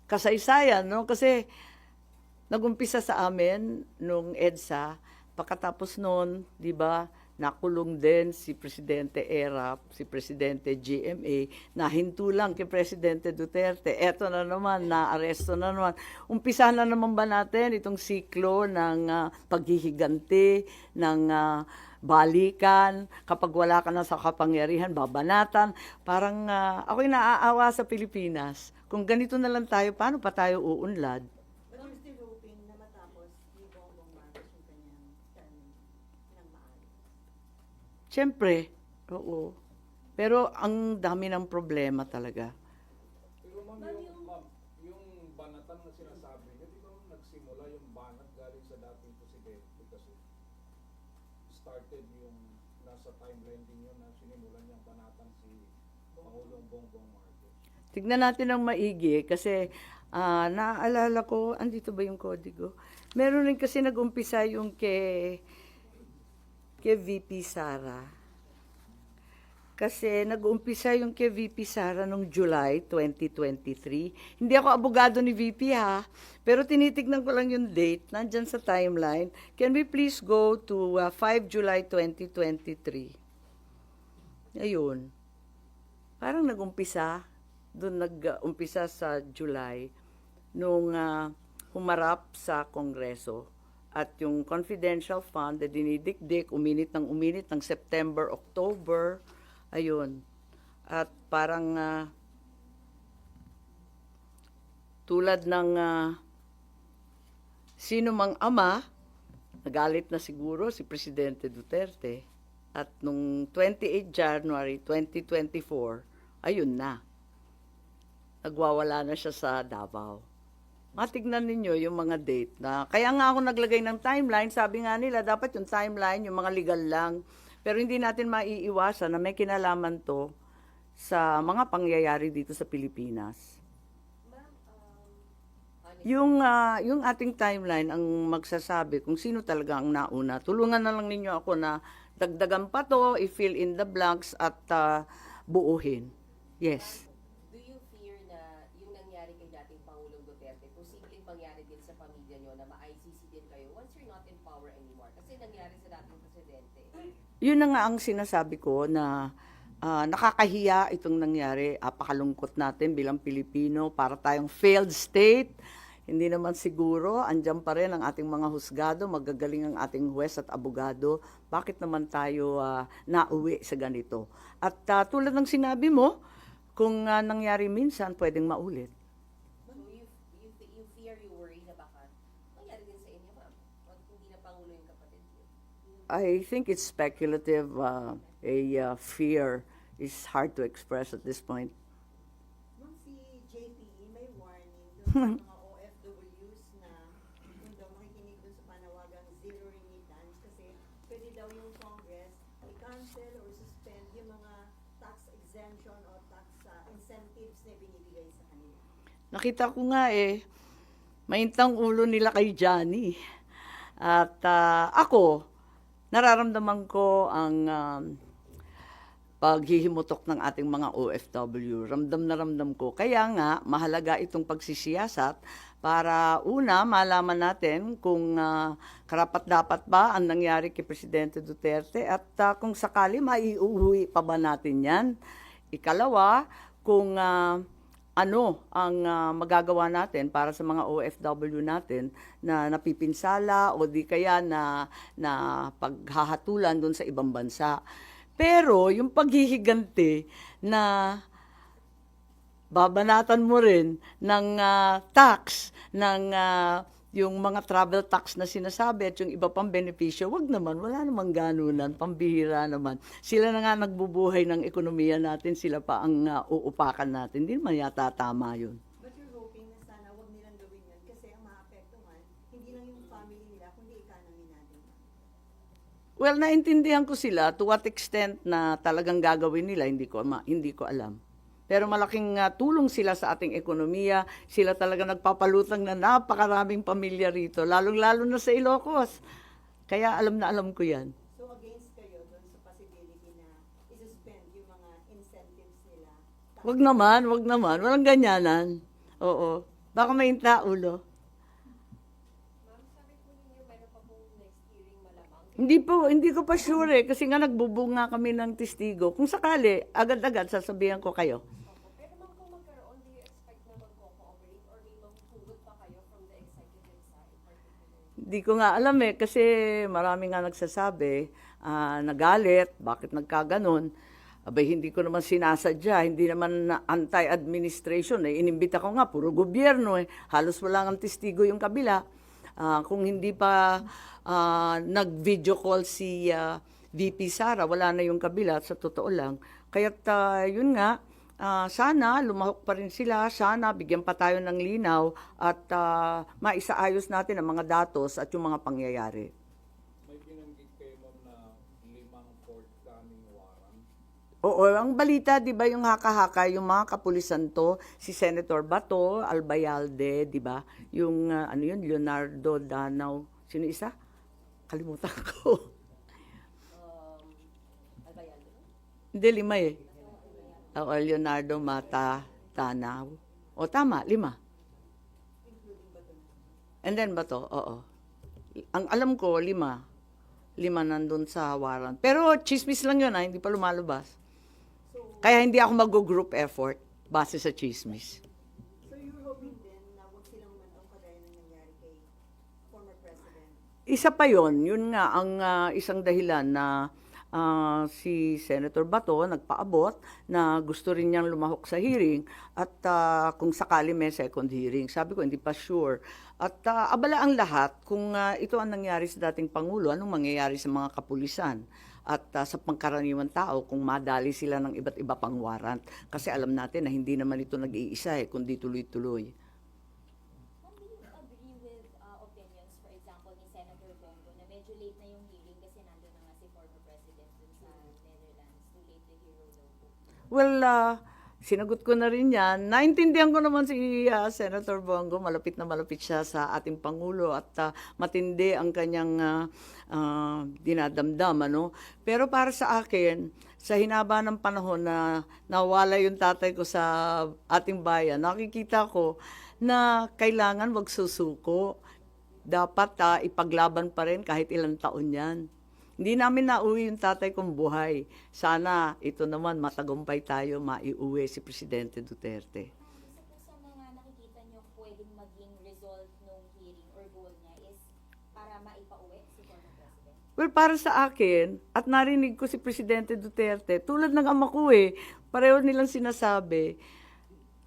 kasaysayan, no? Kasi nagumpisa sa amin nung EDSA, pagkatapos noon, 'di ba, nakulong din si Presidente Erap, si Presidente GMA, nahinto lang kay Presidente Duterte. Eto na naman, naaresto na naman. Umpisa na naman ba natin itong siklo ng paghihiganti, ng balikan, kapag wala ka na sa kapangyarihan, babanatan. Parang ako'y naaawa sa Pilipinas. Kung ganito na lang tayo, paano pa tayo uunlad? But you're still hoping na matapos ni Bongbong Marcos yung kanyang term ng maayos. Siyempre, oo. Pero ang dami ng problema talaga. Pero yung banatan na sinasabi niyo, di ba nagsimula yung banat galing sa dating presidente kasi started yung nasa timeline din yun na sinimulan niyang banatan si Pangulong Bongbong Marcos. Tignan natin ang maigi kasi naaalala ko, andito ba yung kodigo? Meron rin kasi nag-umpisa yung kay VP Sara. Kasi nag-umpisa yung kay VP Sara noong July 2023. Hindi ako abogado ni VP ha, pero tinitignan ko lang yung date, nandyan sa timeline. Can we please go to 5 July 2023? Ayun. Parang nag-umpisa, doon nag-umpisa sa July, nung humarap sa Kongreso. At yung confidential fund na dinidikdik, uminit ng September, October, ayun. At parang tulad ng sino mang ama, nagalit na siguro si Presidente Duterte. At nung 28 January 2024, ayun na. Nagwawala na siya sa Davao. Matignan ninyo yung mga date na, kaya nga ako naglagay ng timeline, sabi nga nila, dapat yung timeline, yung mga legal lang. Pero hindi natin maiiwasan na may kinalaman to sa mga pangyayari dito sa Pilipinas. Ma'am, honestly, Yung ating timeline ang magsasabi kung sino talaga ang nauna. Tulungan na lang ninyo ako na dagdagan pa to, i-fill in the blanks at buuhin. Yes. do you fear na yung nangyari kay dating Pangulong Duterte, posibleng mangyari din sa pamilya nyo na ma-ICC din kayo once you're not in power anymore? Kasi nangyari sa dating presidente. Yun na nga ang sinasabi ko na nakakahiya itong nangyari. Apakalungkot natin bilang Pilipino para tayong failed state. Hindi naman siguro, andyan pa rin ang ating mga husgado, magagaling ang ating huwes at abogado. Bakit naman tayo nauwi sa ganito? At tulad ng sinabi mo, kung nangyari minsan, pwedeng maulit. So you fear, you worry na baka mangyari din sa inyo, ma'am. Pag hindi na Pangulo yung kapatid niyo. I think it's speculative. Fear is hard to express at this point. Ma'am, si JPE may warning doon sa mga OFWs na kung daw makikinig doon sa panawagang zero remittance kasi pwede daw yung Congress i-cancel or suspend yung mga tax exemption o tax incentives na binibigay sa kanila. Nakita ko nga maintang ulo nila kay Johnny. At ako, nararamdaman ko ang paghihimutok ng ating mga OFW. Ramdam na ramdam ko. Kaya nga, mahalaga itong pagsisiyasat para una, malaman natin kung karapat-dapat ba ang nangyari kay Presidente Duterte at kung sakali maiuwi pa ba natin yan. Ikalawa, kung ano ang magagawa natin para sa mga OFW natin na napipinsala o di kaya na paghahatulan doon sa ibang bansa. Pero yung paghihiganti na babanatan mo rin ng tax, ng yung mga travel tax na sinasabi at yung iba pang benepisyo, wag naman, wala namang ganunan, pambihira naman. Sila na nga nagbubuhay ng ekonomiya natin, sila pa ang uupakan natin. Hindi naman yata tama yun. But you're hoping na sana wag nilang gawin yun kasi ang maapektuhan, hindi lang yung family nila, kundi economy natin. Well, naintindihan ko sila to what extent na talagang gagawin nila, hindi ko alam. Pero malaking tulong sila sa ating ekonomiya. Sila talaga nagpapalutang na napakaraming pamilya rito, lalong-lalo na sa Ilocos. Kaya alam na alam ko yan. So against kayo doon sa possibility na isuspend yung mga incentives nila? Wag naman. Walang ganyanan. Oo. Baka may inta ulo. Ma'am, sabi po ninyo meron pa pong next hearing malamang. Hindi ko pa sure kasi nga nagbubunga kami ng testigo. Kung sakali, agad-agad sasabihan ko kayo. Opo. Pero ma'am, kung magkaroon, do you expect na magko-cooperate or may magpugot pa kayo from the executive side particularly? Hindi ko nga alam kasi marami nga nagsasabi, nagalit, bakit nagkaganon. Abay, hindi ko naman sinasadya, hindi naman anti-administration. Inimbita ko nga, puro gobyerno. Halos wala ng testigo yung kabila. Kung hindi pa nag-video call si VP Sara, wala na yung kabila, sa totoo lang. Kaya't yun nga, sana lumahok pa rin sila, sana bigyan pa tayo ng linaw at maisaayos natin ang mga datos at yung mga pangyayari. May binanggit kayo ma'am na 5 forthcoming warrant. Oo, ang balita, di ba, yung haka-haka, yung mga kapulisan to, si Senator Bato, Albayalde, di ba? Yung, Leonardo Danao, sino isa? Kalimutan ko. Albayalde? Hindi, 5 eh. Oo, Leonardo Mata Danao. O, tama, 5. And then Bato, oo. Ang alam ko, 5. 5 nandun sa warrant. Pero chismis lang yun, hindi pa lumalabas. Kaya hindi ako mag-group effort base sa chismis. So you're hoping din na wag silang manong kagaya ng nangyari kay former President? Isa pa yon, yun nga ang isang dahilan na si Senator Bato nagpaabot na gusto rin niyang lumahok sa hearing at kung sakali may second hearing. Sabi ko, hindi pa sure. At abala ang lahat kung ito ang nangyari sa dating Pangulo, anong mangyayari sa mga kapulisan at sa pangkaraniwan tao kung madali sila ng iba't iba pang warrant. Kasi alam natin na hindi naman ito nag-iisa kundi tuloy-tuloy. Ma'am, do you agree with opinions, for example, ni Senator Bongo na medyo late na yung hearing kasi nandun na nga si former President dun sa Netherlands, too late to hear no po? Well, sinagot ko na rin yan. Naintindihan ko naman si Senator Bongo. Malapit na malapit siya sa ating Pangulo at matindi ang kanyang dinadamdam. Ano? Pero para sa akin, sa hinaba ng panahon na nawala yung tatay ko sa ating bayan, nakikita ko na kailangan wag susuko. Dapat ipaglaban pa rin kahit ilang taon yan. Hindi namin nauwi yung tatay kong buhay. Sana ito naman matagumpay tayo, maiuwi si Presidente Duterte. Isa po sa mga nakikita nyo pwedeng maging result ng hearing or goal niya is para maipauwi si former President? Well, para sa akin, at narinig ko si Presidente Duterte, tulad ng ama ko pareho nilang sinasabi,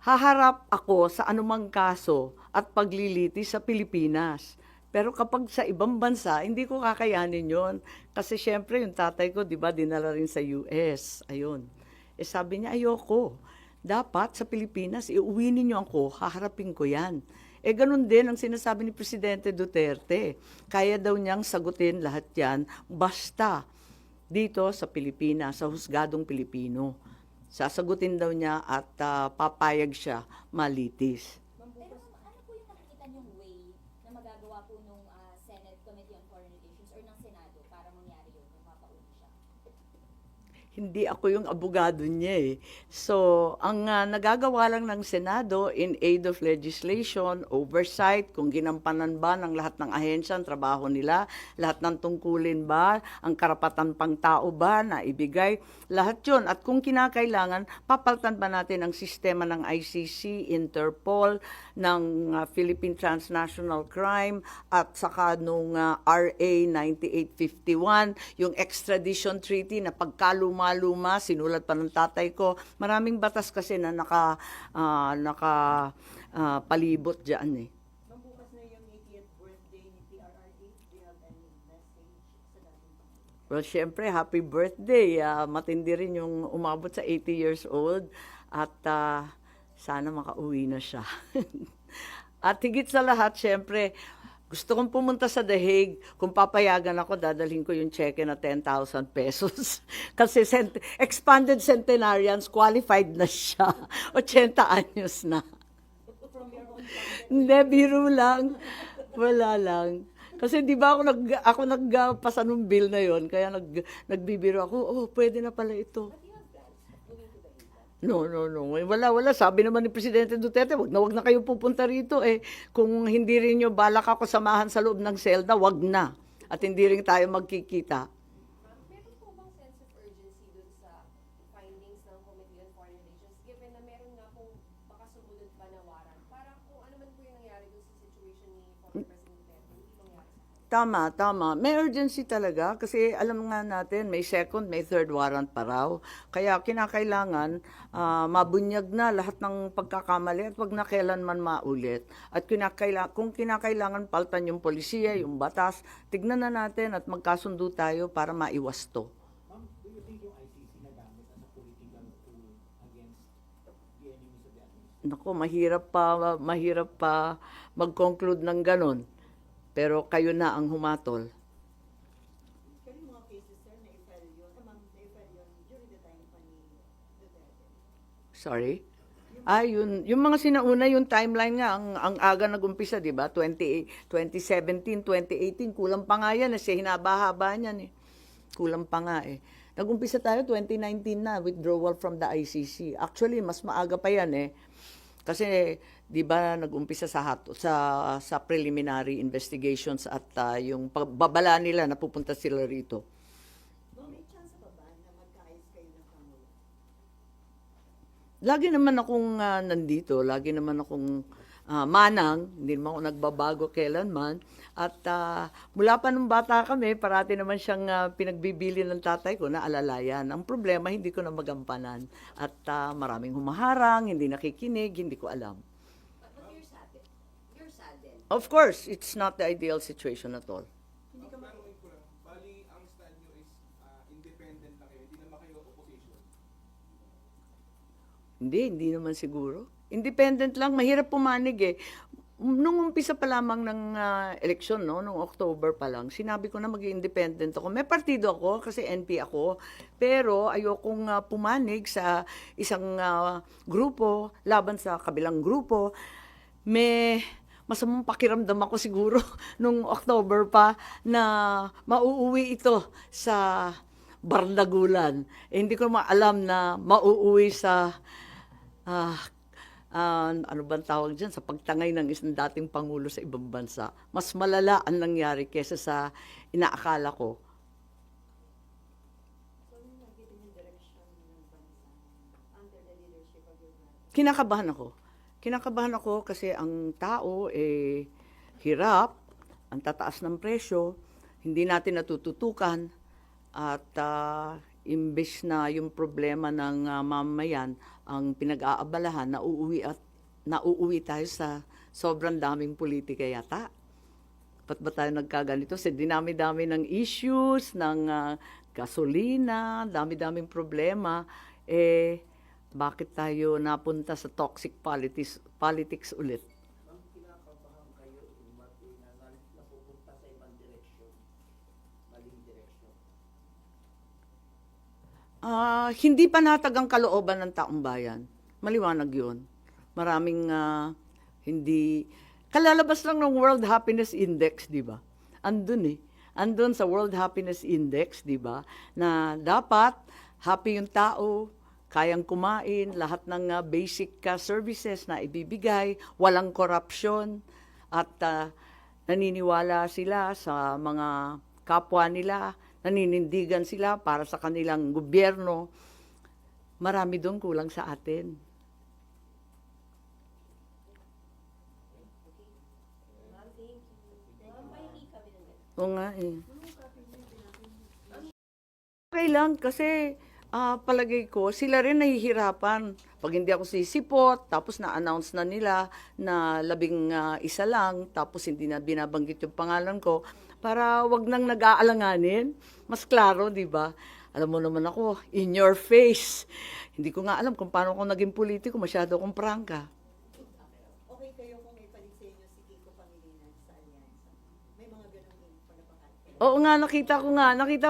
haharap ako sa anumang kaso at paglilitis sa Pilipinas. Pero kapag sa ibang bansa, hindi ko kakayanin yon. Kasi syempre, yung tatay ko, di ba, dinala rin sa US. Ayun. Sabi niya, ayoko. Dapat sa Pilipinas, iuwi ninyo ako, haharapin ko yan. Ganun din ang sinasabi ni Presidente Duterte. Kaya daw niyang sagutin lahat yan, basta dito sa Pilipinas, sa husgadong Pilipino. Sasagutin daw niya at papayag siya malitis. Pero ano po yung nakikita niyong way na magagawa po nung Senate Committee on Foreign Relations or ng Senado para mangyari yun kung mapauwi siya? Hindi ako yung abogado niya eh. So, ang nagagawa lang ng Senado in aid of legislation, oversight, kung ginampanan ba ng lahat ng ahensya ang trabaho nila, lahat ng tungkulin ba, ang karapatan pang tao ba na ibigay, lahat yun. At kung kinakailangan, papaltan ba natin ang sistema ng ICC, Interpol, ng Philippine Transnational Crime, at saka nung RA 9851, yung extradition treaty na pagkaluma, sinulat pa ng tatay ko. Maraming batas kasi na palibot diyan eh. Ma'am, bukas na yung 80th birthday ni PRRD. Do you have any message sa dating Pangulo? Well, syempre, happy birthday. Matindi rin yung umabot sa 80 years old at sana makauwi na siya. At higit sa lahat, syempre, gusto kong pumunta sa The Hague. Kung papayagan ako, dadalhin ko yung cheque na 10,000 pesos. Kasi expanded centenarians, qualified na siya. 80 anyos na. From your own pocket? Hindi, biro lang. Wala lang. Kasi di ba ako nagpasa nung bill na yon, kaya nagbibiro ako, pwede na pala ito. No. Wala. Sabi naman ni Presidente Duterte, wag na kayo pupunta rito eh. Kung hindi rin nyo balak ako samahan sa loob ng selda, wag na. At hindi rin tayo magkikita. Meron po bang sense of urgency dun sa findings ng Committee on Foreign Relations given na meron nga pong baka sumunod pa na warrant para kung ano man po yung nangyari dun sa situation ni former President Duterte, hindi mangyari sa kanya? Tama. May urgency talaga kasi alam nga natin may second, may third warrant pa raw. Kaya kinakailangan mabunyag na lahat ng pagkakamali at wag na kailanman maulit. At kung kinakailangan paltan yung polisiya, yung batas, tignan na natin at magkasundo tayo para maiwas to. Ma'am, do you think yung ICC nagamit as a political tool against the enemies of the administration? Naku, mahirap pa mag-conclude ng ganon. Pero kayo na ang humatol. Pero yung mga cases, sir, na-i-file yun, during the time pa ni Duterte. Sorry? Yung mga sinauna, yung timeline nga, ang aga nag-umpisa, di ba? 2017, 2018, kulang pa nga yan. Hinaba-haba niyan eh. Kulang pa nga eh. Nag-umpisa tayo 2019 na, withdrawal from the ICC. Actually, mas maaga pa yan eh. Kasi, di ba, nag-umpisa sa preliminary investigations at yung pagbabala nila na pupunta sila rito. Ma'am, may chance ba na magkaayos kayo ng Pangulo? Lagi naman akong nandito, lagi naman akong manang, hindi naman ako nagbabago kailanman. At mula pa nung bata kami, parati naman siyang pinagbibili ng tatay ko na alalayan. Ang problema, hindi ko na magampanan. At maraming humaharang, hindi nakikinig, hindi ko alam. But you're saddened. You're saddened. Of course, it's not the ideal situation at all. Hindi ka ma- Tanungin ko lang, bali ang stand nyo is independent na kayo, hindi naman kayo opposition. Hindi naman siguro. Independent lang, mahirap pumanig eh. Nung umpisa pa lamang ng eleksyon, no, nung October pa lang, sinabi ko na mag-independent ako. May partido ako kasi NP ako, pero ayokong pumanig sa isang grupo laban sa kabilang grupo. May masamang pakiramdam ako siguro nung October pa na mauuwi ito sa bardagulan. Hindi ko maalam na mauuwi sa ano bang tawag dyan, sa pagtangay ng isang dating Pangulo sa ibang bansa. Mas malala ang nangyari kesa sa inaakala ko. So, ano nakikita yung direction ng bansa under the leadership of your brother? Kinakabahan ako kasi ang tao hirap, ang tataas ng presyo, hindi natin natututukan at imbes na yung problema ng mamayan ang pinag-aabalahan, nauuwi tayo sa sobrang daming politika yata. Ba't ba tayo nagkaganito? Kasi dinami-dami ng issues, ng gasolina, dami-daming problema. Bakit tayo napunta sa toxic politics ulit? Ma'am, kinakabahan kayo na napupunta sa ibang direksyon, maling direksyon. Hindi panatag ang kalooban ng taong bayan. Maliwanag yun. Maraming hindi... Kalalabas lang ng World Happiness Index, di ba? Andun sa World Happiness Index, di ba? Na dapat happy yung tao, kayang kumain, lahat ng basic services na ibibigay, walang korupsyon, at naniniwala sila sa mga kapwa nila, naninindigan sila para sa kanilang gobyerno. Marami doon kulang sa atin. Ma'am, thank you. Ma'am, pahingi kami ng ganito. Oo nga eh. Okay lang kasi palagay ko sila rin nahihirapan. Pag hindi ako sisipot, tapos na-announce na nila na 11 lang, tapos hindi na binabanggit yung pangalan ko, para wag nang nag-aalanganin. Mas klaro, di ba? Alam mo naman ako, in your face. Hindi ko nga alam kung paano ako naging politiko, masyado akong prangka. Okay kayo kung may palit sa inyo si Kiko Pangilinan sa Alyansa? May mga ganong info na baka. Oo nga, nakita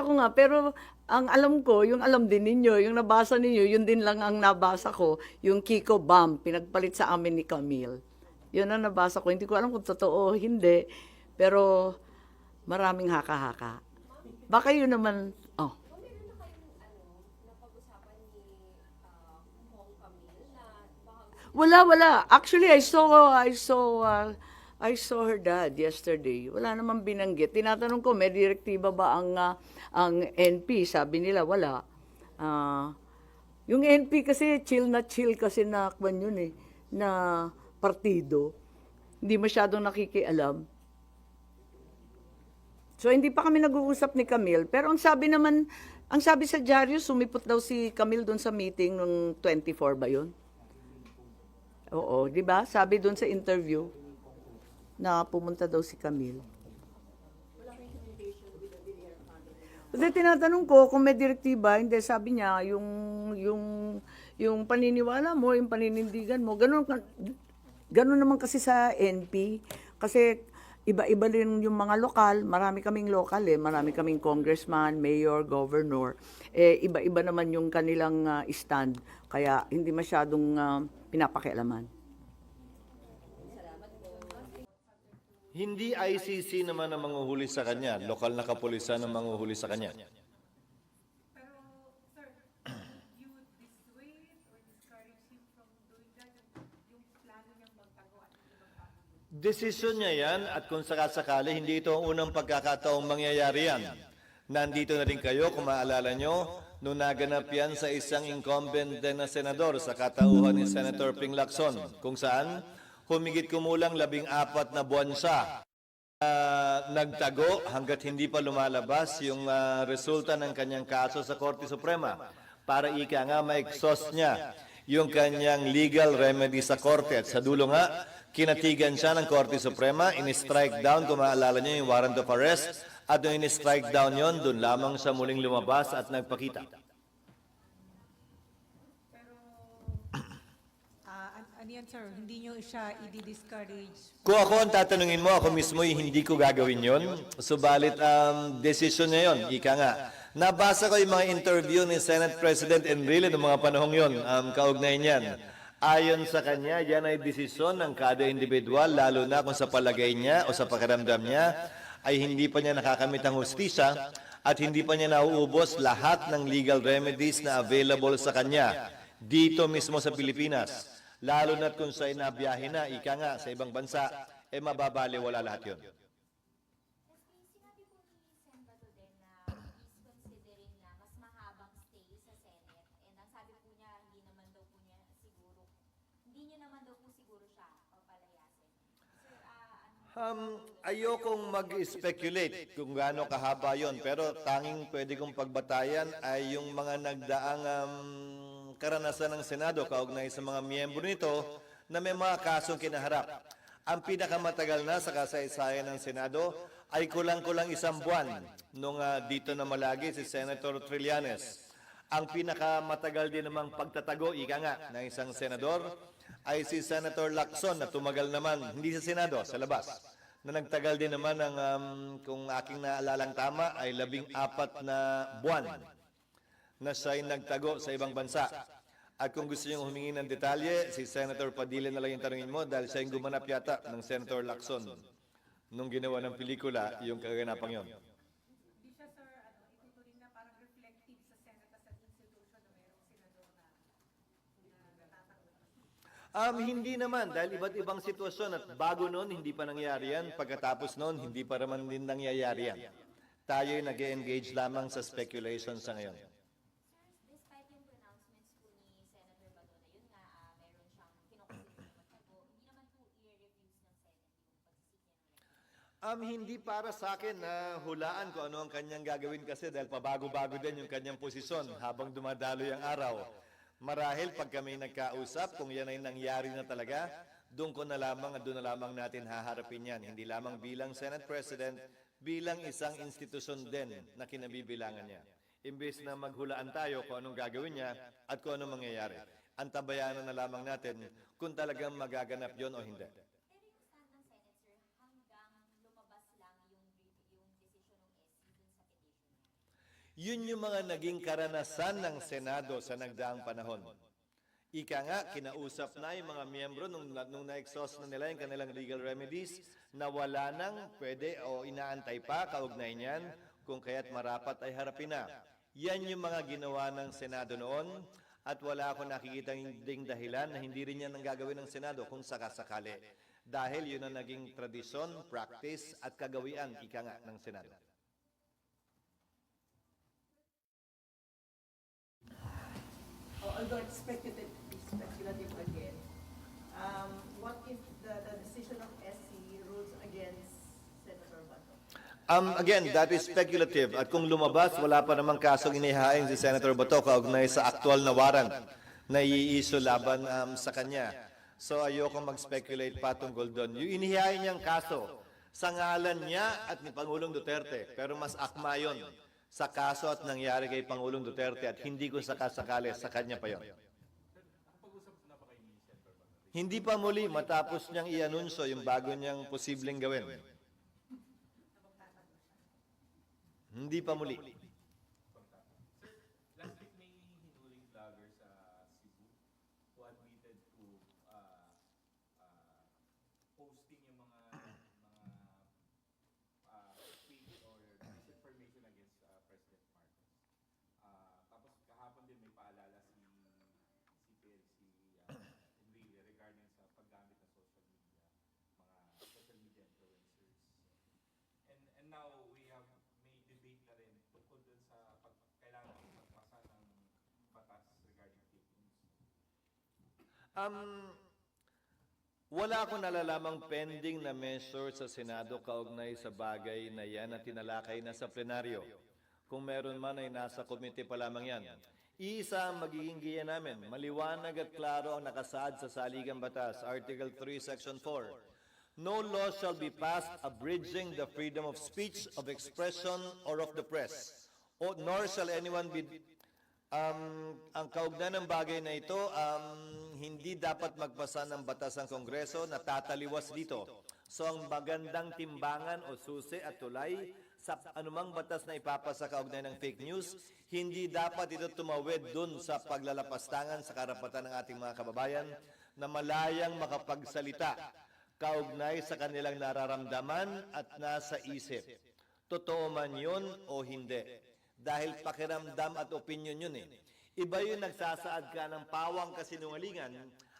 ko nga, pero ang alam ko, yung alam din ninyo, yung nabasa ninyo, yun din lang ang nabasa ko, yung Kiko Bam, pinagpalit sa amin ni Camille. Yun ang nabasa ko, hindi ko alam kung totoo o hindi, pero maraming haka-haka. Baka yun naman, oh. Kung meron na kayong napag-usapan ni Hong Camille na baka Wala. Actually, I saw her dad yesterday. Wala namang binanggit. Tinatanong ko, may direktiba ba ang NP? Sabi nila, wala. Yung NP kasi, chill kasi na kwan yun eh, na partido. Hindi masyadong nakikialam. So, hindi pa kami nag-uusap ni Camille. Pero ang sabi sa dyaryo, sumipot daw si Camille doon sa meeting nung 24 ba yun? Oo, di ba? Sabi doon sa interview na pumunta daw si Camille. Wala kayong communication with the Villar family. Kasi tinatanong ko kung may direktiba, hindi, sabi niya, yung paniniwala mo, yung paninindigan mo, ganun naman kasi sa NP. Kasi iba-iba rin yung mga lokal, marami kaming lokal marami kaming congressman, mayor, governor. Iba-iba naman yung kanilang stand, kaya hindi masyadong pinapakialaman. Hindi ICC naman ang manguhuli sa kanya, lokal na kapulisan ang manguhuli sa kanya. Pero, sir, you would dissuade or discourage him from doing that, yung plano niyang magtago at hindi magpapagod? Desisyon niya yan at kung sakasakali, hindi ito ang unang pagkakataong mangyayari yan. Nandito na rin kayo, kung maalala nyo, nung naganap yan sa isang incumbent din na senador sa katauhan ni Senator Ping Lacson, kung saan humigit kumulang 14 na buwan siya nagtago hanggat hindi pa lumalabas yung resulta ng kanyang kaso sa Korte Suprema para ika nga ma-exhaust niya yung kanyang legal remedy sa Korte. At sa dulo nga, kinatigan siya ng Korte Suprema, in-strike down, kung maalala niyo yung warrant of arrest, at nung in-strike down yon, doon lamang siya muling lumabas at nagpakita. Ano yan, sir? Hindi nyo siya i-discourage? Kung ako ang tatanungin mo, ako mismo hindi ko gagawin yon. Subalit desisyon niya yon. Ika nga. Nabasa ko yung mga interview ni Senate President Enrile noong mga panahong yon. Kaugnay niyan. Ayon sa kanya, yan ay desisyon ng kada individual, lalo na kung sa palagay niya o sa pakiramdam niya ay hindi pa niya nakakamit ang hustisya at hindi pa niya nauubos lahat ng legal remedies na available sa kanya dito mismo sa Pilipinas. Lalo na't kung sa'y nabiyahe na, ika nga, sa ibang bansa, mababaliwala lahat yun. Sinabi po ni Sen. Bato din na he's considering na mas mahabang stay sa Senate. And ang sabi po niya, hindi niya naman daw po siguro siya papalayasin. Sir, Ayokong mag-speculate kung gaano kahaba yon, pero tanging pwede kong pagbatayan ay yung mga nagdaang karanasan ng Senado kaugnay sa mga miyembro nito na may mga kasong kinaharap. Ang pinakamatagal na sa kasaysayan ng Senado ay kulang-kulang 1 buwan nung dito na malagi si Senator Trillanes. Ang pinakamatagal din namang pagtatago, ika nga, ng isang senador ay si Senator Lacson na tumagal naman, hindi sa Senado, sa labas, na nagtagal din naman ng, kung aking naalalang tama, ay 14 na buwan na siya'y nagtago sa ibang bansa. At kung gusto niyong humingi ng detalye, si Senator Padilla na lang yung tanungin mo dahil siya yung gumanap yata ng Senator Lacson nung ginawa ng pelikula yung kaganapang yon. Hindi siya, sir, ituturing na parang reflective sa Senate as an institution Hindi naman, dahil iba't ibang sitwasyon at bago noon, hindi pa nangyari yan. Pagkatapos noon, hindi pa naman din nangyayari yan. Tayo'y nag-engage lamang sa speculation sa ngayon. Sir, despite yung pronouncements po ni Senator Bato na yun nga, meron siyang kinokonsider na magtago, hindi naman po i-refuse ng Senate yung pagsisik niya ng record. Hindi para sa akin na hulaan kung ano ang kanyang gagawin kasi dahil pabago-bago din yung kanyang posisyon habang dumadaloy ang araw. Marahil pag kami nagkausap, kung yan ay nangyari na talaga, doon ko na lamang at doon na lamang natin haharapin yan. Hindi lamang bilang Senate President, bilang isang institusyon din na kinabibilangan niya. Imbes na maghulaan tayo kung anong gagawin niya at kung anong mangyayari. Antabayanan na lamang natin kung talagang magaganap yon o hindi. Pero yung stand ng Senate, sir, hanggang lumabas lang yung desisyon ng SC dun sa petition niya. Yun yung mga naging karanasan ng Senado sa nagdaang panahon. Ika nga, kinausap na yung mga miyembro nung na-exhaust na nila yung kanilang legal remedies na wala nang pwede o inaantay pa kaugnay niyan kung kaya't marapat ay harapin na. Yan yung mga ginawa ng Senado noon at wala akong nakikitang ding dahilan na hindi rin yan ang gagawin ng Senado kung sakasakali. Dahil yun ang naging tradisyon, practice at kagawian, ika nga, ng Senado. Although it's speculative again, what if the decision of SC rules against Senator Bato? Again, that is speculative. At kung lumabas, wala pa namang kasong inihain si Senator Bato kaugnay sa aktual na warrant na iiso laban sa kanya. So ayoko mag-speculate pa tungkol doon. Yung inihain niyang kaso sa ngalan niya at ni Pangulong Duterte, pero mas akma yun sa kaso at nangyari kay Pangulong Duterte at hindi ko sakasakali sa kanya pa yon. Hindi pa muli matapos niyang i-anunsyo yung bago niyang posibleng gawin. Hindi pa muli. Last week may hinuling vlogger sa Cebu who admitted to posting yung mga tweet or disinformation against President Marcos. Tapos kahapon din may paalala si Enrile regarding sa paggamit ng social media, mga social media influencers. And now we have may debate na rin tungkol dun sa kailangan magpasa ng batas regarding fake news. Wala akong nalalamang pending na measure sa Senado kaugnay sa bagay na yan at tinalakay na sa plenaryo. Kung meron man ay nasa komite pa lamang yan. Iisa ang magiging giya namin. Maliwanag at klaro ang nakasaad sa Saligang Batas, Article 3, Section 4. No law shall be passed abridging the freedom of speech, of expression, or of the press. Nor shall anyone be... ang kaugnayan ng bagay na ito, hindi dapat magpasa ng batas ng Kongreso na tataliwas dito. So ang magandang timbangan o susi at tulay sa anumang batas na ipapasa kaugnay ng fake news, hindi dapat ito tumawid dun sa paglalapastangan sa karapatan ng ating mga kababayan na malayang makapagsalita kaugnay sa kanilang nararamdaman at nasa isip. Totoo man yun o hindi. Dahil pakiramdam at opinion yun eh. Iba yung nagsasaad ka ng pawang kasinungalingan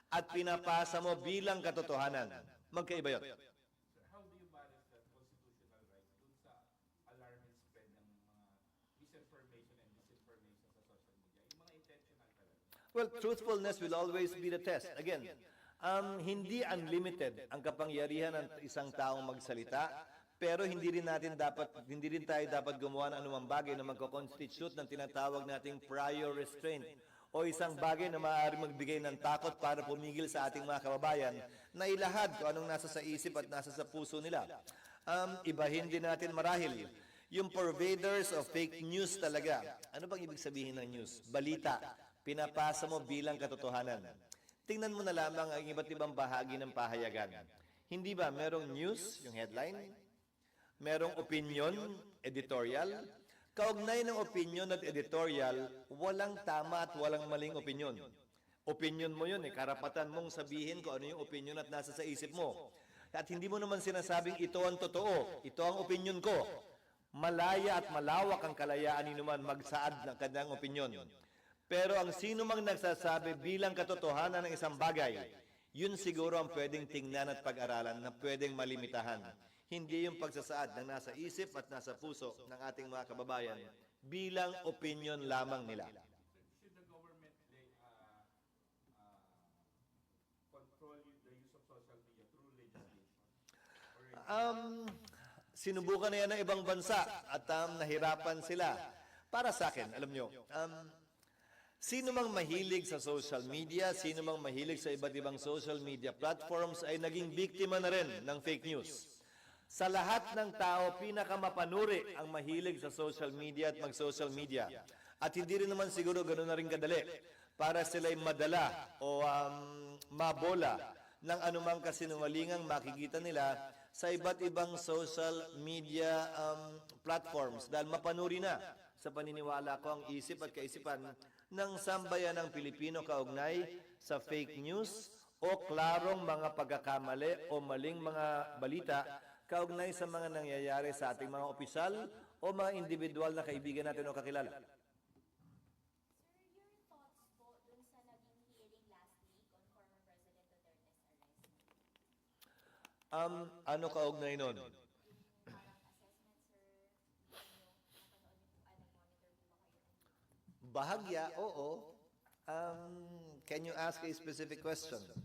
at pinapasa mo bilang katotohanan. Magkaiba yun. How do you balance that constitutional rights dun sa alarming spread ng mga misinformation and disinformation sa social media? Yung mga intentional talaga. Well, truthfulness will always be the test. Again, hindi unlimited ang kapangyarihan ng isang taong magsalita, pero hindi rin tayo dapat gumawa ng anumang bagay na magko-constitute ng tinatawag nating prior restraint o isang bagay na maaaring magbigay ng takot para pumigil sa ating mga kababayan na ilahad kung anong nasa sa isip at nasa sa puso nila. Ibahin din natin marahil yung purveyors of fake news talaga. Ano bang ibig sabihin ng news? Balita. Pinapasa mo bilang katotohanan. Tingnan mo na lamang ang iba't ibang bahagi ng pahayagan. Hindi ba merong news, yung headline? Merong opinion, editorial? Kaugnay ng opinion at editorial, walang tama at walang maling opinion. Opinion mo yun eh, karapatan mong sabihin kung ano yung opinion at nasa sa isip mo. At hindi mo naman sinasabing ito ang totoo, ito ang opinion ko. Malaya at malawak ang kalayaan ni naman magsaad ng kanyang opinion. Pero ang sino mang nagsasabi bilang katotohanan ng isang bagay, Yun siguro ang pwedeng tingnan at pag-aralan na pwedeng malimitahan. Hindi yung pagsasaad ng nasa isip at nasa puso ng ating mga kababayan bilang opinion lamang nila. Should the government control the use of social media through legislation? Sinubukan na yan ng ibang bansa at nahirapan sila. Para sa akin, alam nyo, sino mang mahilig sa social media, sino mang mahilig sa iba't ibang social media platforms ay naging biktima na rin ng fake news. Sa lahat ng tao, pinakamapanuri ang mahilig sa social media at mag-social media. At hindi rin naman siguro gano'n na rin kadali para sila'y madala o mabola ng anumang kasinungalingang makikita nila sa iba't ibang social media platforms dahil mapanuri na sa paniniwala ko ang isip at kaisipan ng sambayan ng Pilipino kaugnay sa fake news o klarong mga pagkakamali o maling mga balita kaugnay sa mga nangyayari sa ating mga opisyal o mga individual na kaibigan natin o kakilala. Sir, your thoughts po dun sa naging hearing last week on former President Duterte's arrest? Ano kaugnay nun? Yung parang assessment, sir, napanood niyo po, nag-monitor po ba kayo? Bahagya, oo. Can you ask a specific question? Ito na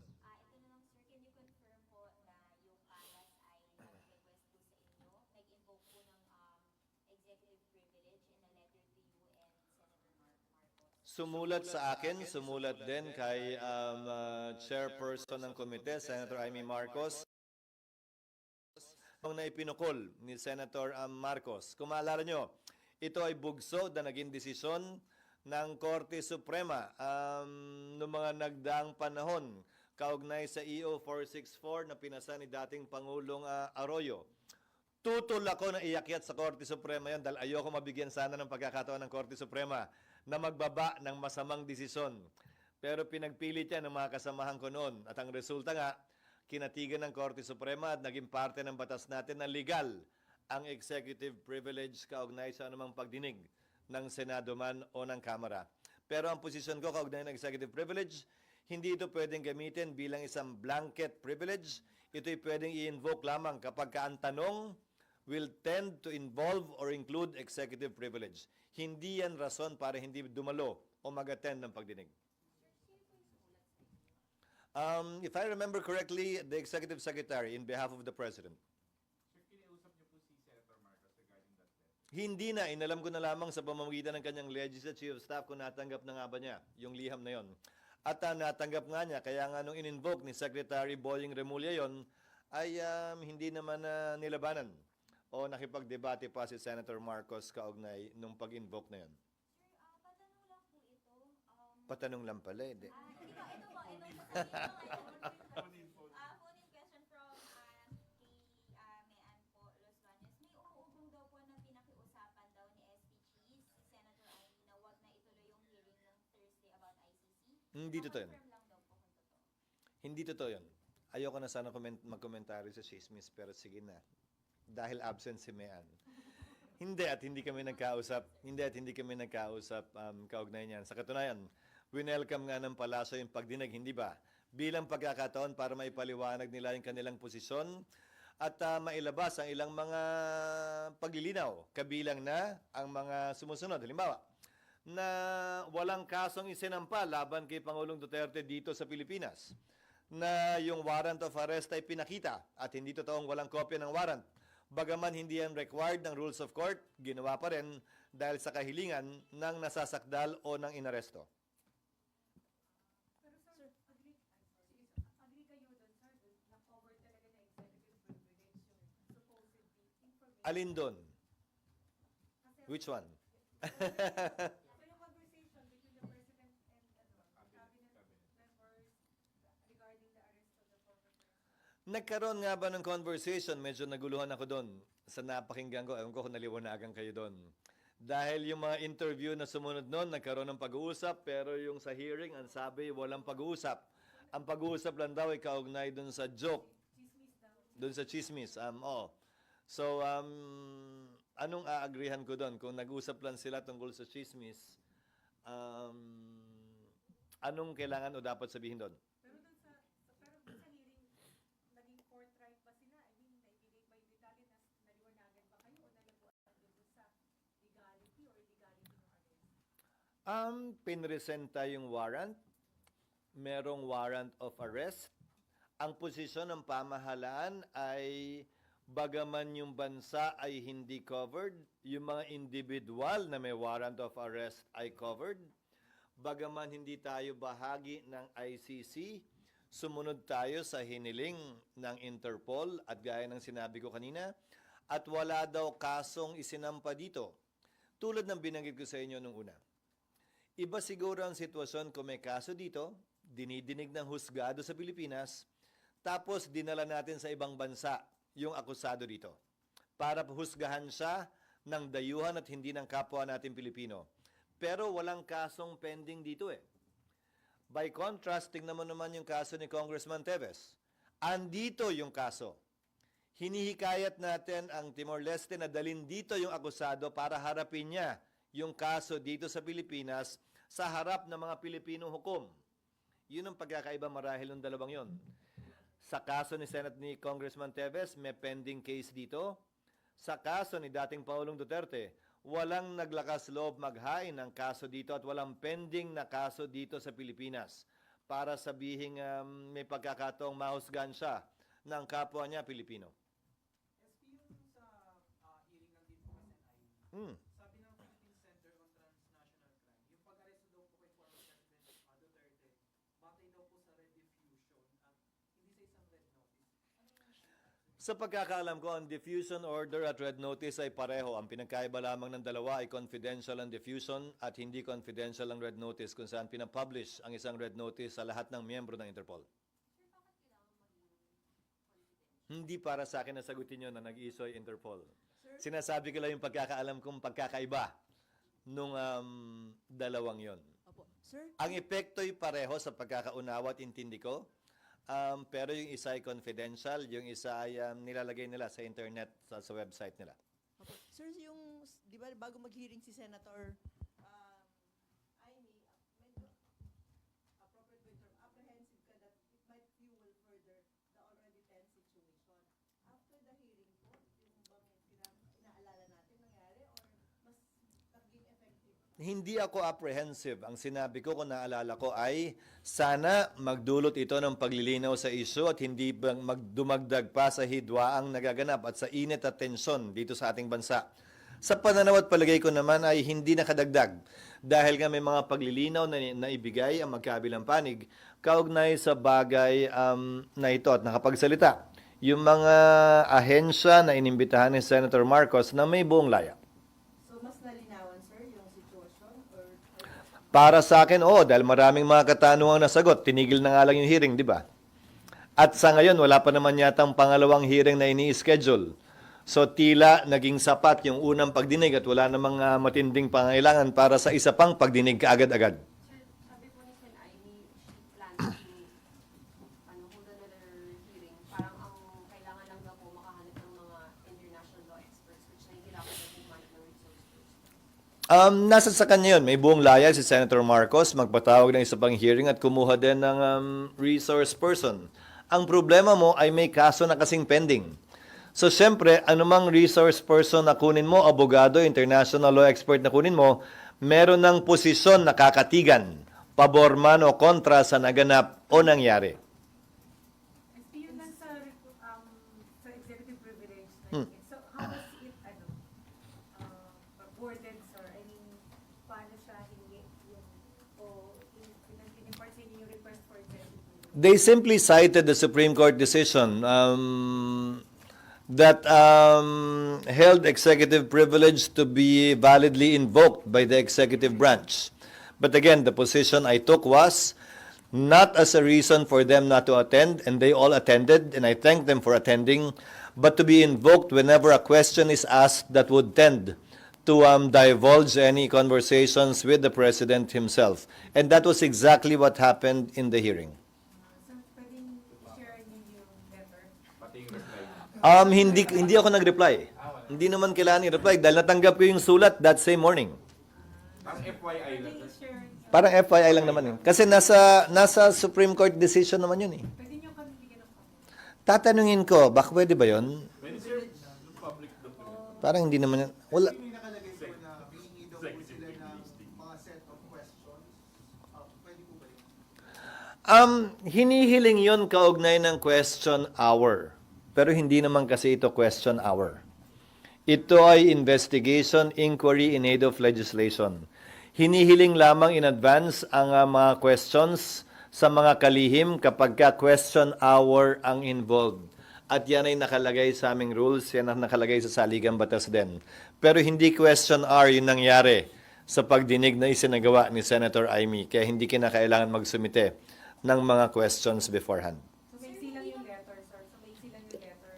lang, sir, can you confirm po na yung palas ay nag-request po sa inyo, nag-invoke po ng executive privilege in a letter to you and Senator Marcos? Sumulat sa akin, sumulat din kay chairperson ng komite, Senator Amy Marcos, na ipinukol ni Senator Marcos. Kung maalala nyo, ito ay bugso na naging desisyon ng Korte Suprema noong mga nagdaang panahon kaugnay sa EO 464 na pinasa ni dating Pangulong Arroyo. Tutol ako na iakyat sa Korte Suprema yan dahil ayoko mabigyan sana ng pagkakataon ng Korte Suprema na magbaba ng masamang desisyon. Pero pinagpilit yan ng mga kasamahan ko noon at ang resulta nga, kinatigan ng Korte Suprema at naging parte ng batas natin na legal ang executive privilege kaugnay sa anumang pagdinig ng Senado man o ng Kamara. Pero ang posisyon ko kaugnay ng executive privilege, hindi ito pwedeng gamitin bilang isang blanket privilege. Ito'y pwedeng i-invoke lamang kapag ang tanong will tend to involve or include executive privilege. Hindi yan rason para hindi dumalo o mag-attend ng pagdinig. If I remember correctly, the Executive Secretary in behalf of the President. Sir, kinausap niyo po si Senator Marcos regarding that letter? Hindi na, inalam ko na lamang sa pamamagitan ng kanyang legislative chief of staff kung natanggap na nga ba niya yung liham na yon. At natanggap nga niya, kaya nga nung in-invoke ni Secretary Boying Remulla yon, ay hindi naman nilabanan o nakipagdebate pa si Senator Marcos kaugnay nung pag-invoke na yon. Sir, patanong lang po ito. Patanong lang pala, hindi. Ito phone-in question from kay Mean po Los Baños. May umuugong daw po na pinakiusapan daw ni SP Cheese, si Senator Amy, na wag na ituloy yung hearing ng Thursday about ICC. Hindi totoo yun. Confirm lang daw po kung totoo. Hindi totoo yun. Ayoko na sana magkomentaryo sa chismis, pero sige na. Dahil absent si Mean. Hindi at hindi kami nagkausap. Kaugnay niyan. Sa katunayan, winelcome nga ng palasyo yung pagdinig, hindi ba? Bilang pagkakataon para maipaliwanag nila yung kanilang posisyon at mailabas ang ilang mga paglilinaw. Kabilang na ang mga sumusunod. Halimbawa, na walang kasong isinampa laban kay Pangulong Duterte dito sa Pilipinas. Na yung warrant of arrest ay pinakita at hindi totoong walang kopya ng warrant. Bagaman hindi yan required ng rules of court, ginawa pa rin dahil sa kahilingan ng nasasakdal o ng inaresto. Pero sir, agree kayo doon, sir, na cover talaga na executive privilege yung supposedly information. Alin doon? Kasi Which one? so yung conversation between the president and cabinet members regarding the arrest of the former president. Nagkaroon nga ba ng conversation? Medyo naguluhan ako doon sa napakinggan ko. Ewan ko kung naliwanagan kayo doon. Dahil yung mga interview na sumunod noon, nagkaroon ng pag-uusap, pero yung sa hearing, ang sabi, walang pag-uusap. Ang pag-uusap lang daw ay kaugnay doon sa joke. Chismis daw. Doon sa chismis. So, anong aagrihan ko doon? Kung nag-usap lang sila tungkol sa chismis, anong kailangan o dapat sabihin doon? Pero doon pero Pinresenta yung warrant, merong warrant of arrest. Ang posisyon ng pamahalaan ay bagaman yung bansa ay hindi covered, yung mga individual na may warrant of arrest ay covered. Bagaman hindi tayo bahagi ng ICC, sumunod tayo sa hiniling ng Interpol at gaya ng sinabi ko kanina, at wala daw kasong isinampa dito. Tulad ng binanggit ko sa inyo nung una. Iba siguro ang sitwasyon kung may kaso dito, dinidinig ng husgado sa Pilipinas, tapos dinala natin sa ibang bansa yung akusado dito para husgahan siya ng dayuhan at hindi ng kapwa natin Pilipino. Pero walang kasong pending dito eh. By contrast, tingnan mo naman yung kaso ni Congressman Teves. Andito yung kaso. Hinihikayat natin ang Timor-Leste na dalhin dito yung akusado para harapin niya yung kaso dito sa Pilipinas sa harap ng mga Pilipinong hukom. Yun ang pagkakaiba marahil ng dalawang yon. Sa kaso ni Congressman Teves, may pending case dito. Sa kaso ni dating Pangulong Duterte, walang naglakas loob maghain ng kaso dito at walang pending na kaso dito sa Pilipinas para sabihing may pagkakataong mahusgahan siya ng kapwa niya Pilipino. SP, yung sa hearing ng din po kasi ay sabi ng Philippine Center on Transnational Crime, yung pag-aresto daw po kay former President Duterte, batay daw po sa red diffusion at hindi sa isang red notice. Sa pagkakaalam ko, ang diffusion order at red notice ay pareho. Ang pinagkaiba lamang ng dalawa ay confidential ang diffusion at hindi confidential ang red notice kung saan pinapublish ang isang red notice sa lahat ng miyembro ng Interpol. Hindi para sa akin na sagutin nyo na nag-issue ay Interpol. Sinasabi ko lang yung pagkakaalam kong pagkakaiba nung dalawang yon. Opo. Sir, Ang epekto'y pareho sa pagkakaunawa at intindi ko. Pero yung isa ay confidential, yung isa ay nilalagay nila sa internet, sa website nila. opo. Sir, yung, di ba, bago mag-hearing si Senator Amy, medyo appropriate with term, apprehensive ka that it might fuel further the already tense situation. After the hearing po, yung bang inaalala natin nangyari or mas naging effective? Hindi ako apprehensive. Ang sinabi ko kung naalala ko ay sana magdulot ito ng paglilinaw sa issue at hindi magdumagdag pa sa hidwaang nagaganap at sa init at tensyon dito sa ating bansa. Sa pananaw at palagay ko naman ay hindi nakadagdag dahil nga may mga paglilinaw na ibigay ang magkabilang panig kaugnay sa bagay na ito at nakapagsalita. Yung mga ahensya na inimbitahan ni Senator Marcos na may buong laya. So, mas nalinawan, sir, yung situation? Or Para sa akin, oo, dahil maraming mga katanungang nasagot. Tinigil na nga lang yung hearing, di ba? At sa ngayon, wala pa naman yatang pangalawang hearing na ini-schedule. So tila naging sapat yung unang pagdinig at wala namang matinding pangailangan para sa isa pang pagdinig kaagad-agad. Sir, sabi po ni Sen. Amy, she plans to hold another hearing. Parang ang kailangan lang daw po makahanap ng mga international law experts which nahihirapan na po manage ng resources. Nasa sa kanya yun. May buong laya si Senator Marcos magpatawag ng isa pang hearing at kumuha din ng resource person. Ang problema mo ay may kaso na kasing pending. So, siyempre, anumang resource person na kunin mo, abogado, international law expert na kunin mo, meron ng posisyon na kakatigan, pabor man o kontra sa naganap o nangyari. SP, yun lang sa executive privilege na yun. So, how was it, worded, sir? I mean, paano siya hingi yung, o in-impart sa inyo yung request for executive privilege? They simply cited the Supreme Court decision that held executive privilege to be validly invoked by the executive branch. But again, the position I took was not as a reason for them not to attend, and they all attended, and I thank them for attending, but to be invoked whenever a question is asked that would tend to divulge any conversations with the President himself. And that was exactly what happened in the hearing. So, pwedeng i-share niyo yung letter? Pati yung reply. Hindi ako nag-reply. Hindi naman kailangan i-reply dahil natanggap ko yung sulat that same morning. Parang FYI lang. Pwedeng i-share, Parang FYI lang naman yun. Kasi nasa Supreme Court decision naman yun eh. pwede niyo kami bigyan ng comment. Tatanungin ko, baka pwede ba yun? Pwede sir, yung public document. Parang hindi naman yun. Wala. May nakalagay po na hihingi daw po sila ng mga set of questions Hinihiling yon kaugnay ng question hour. Pero hindi naman kasi ito question hour. Ito ay investigation, inquiry in aid of legislation. Hinihiling lamang in advance ang mga questions sa mga kalihim kapag ka question hour ang involved. At yan ay nakalagay sa aming rules, yan ang nakalagay sa saligang batas din. Pero hindi question hour yung nangyari sa pagdinig na isinagawa ni Senator Amy. Kaya hindi kinakailangan magsumite ng mga questions beforehand. So may silang yung letter, sir. So may silang yung letter.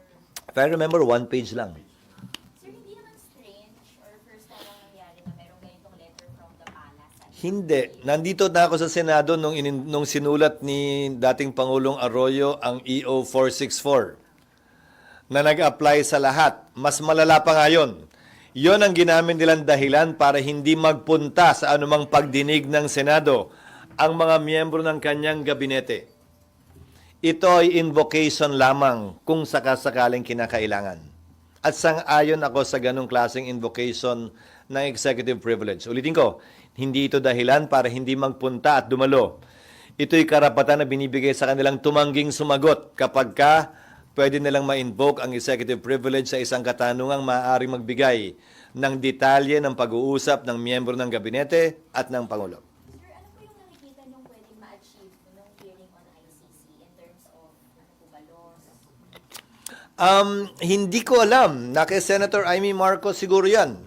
If I remember, 1 page lang. Sir, hindi naman strange or first time lang nangyari na merong ganitong letter from the palace? Hindi. Nandito na ako sa Senado nung sinulat ni dating Pangulong Arroyo ang EO 464 na nag-apply sa lahat. Mas malala pa nga yun. Yun ang ginamit nilang dahilan para hindi magpunta sa anumang pagdinig ng Senado ang mga miyembro ng kanyang gabinete. Ito ay invocation lamang kung sakasakaling kinakailangan. At sang-ayon ako sa ganong klaseng invocation ng executive privilege. Ulitin ko, hindi ito dahilan para hindi magpunta at dumalo. Ito'y karapatan na binibigay sa kanilang tumangging sumagot kapag ka pwede nilang ma-invoke ang executive privilege sa isang katanungang maaaring magbigay ng detalye ng pag-uusap ng miyembro ng gabinete at ng Pangulo. Sir, ano po yung nakikita nung pwedeng ma-achieve nung hearing on ICC in terms of ano po ba, laws? Hindi ko alam. Na kay Senator Amy Marcos siguro yan.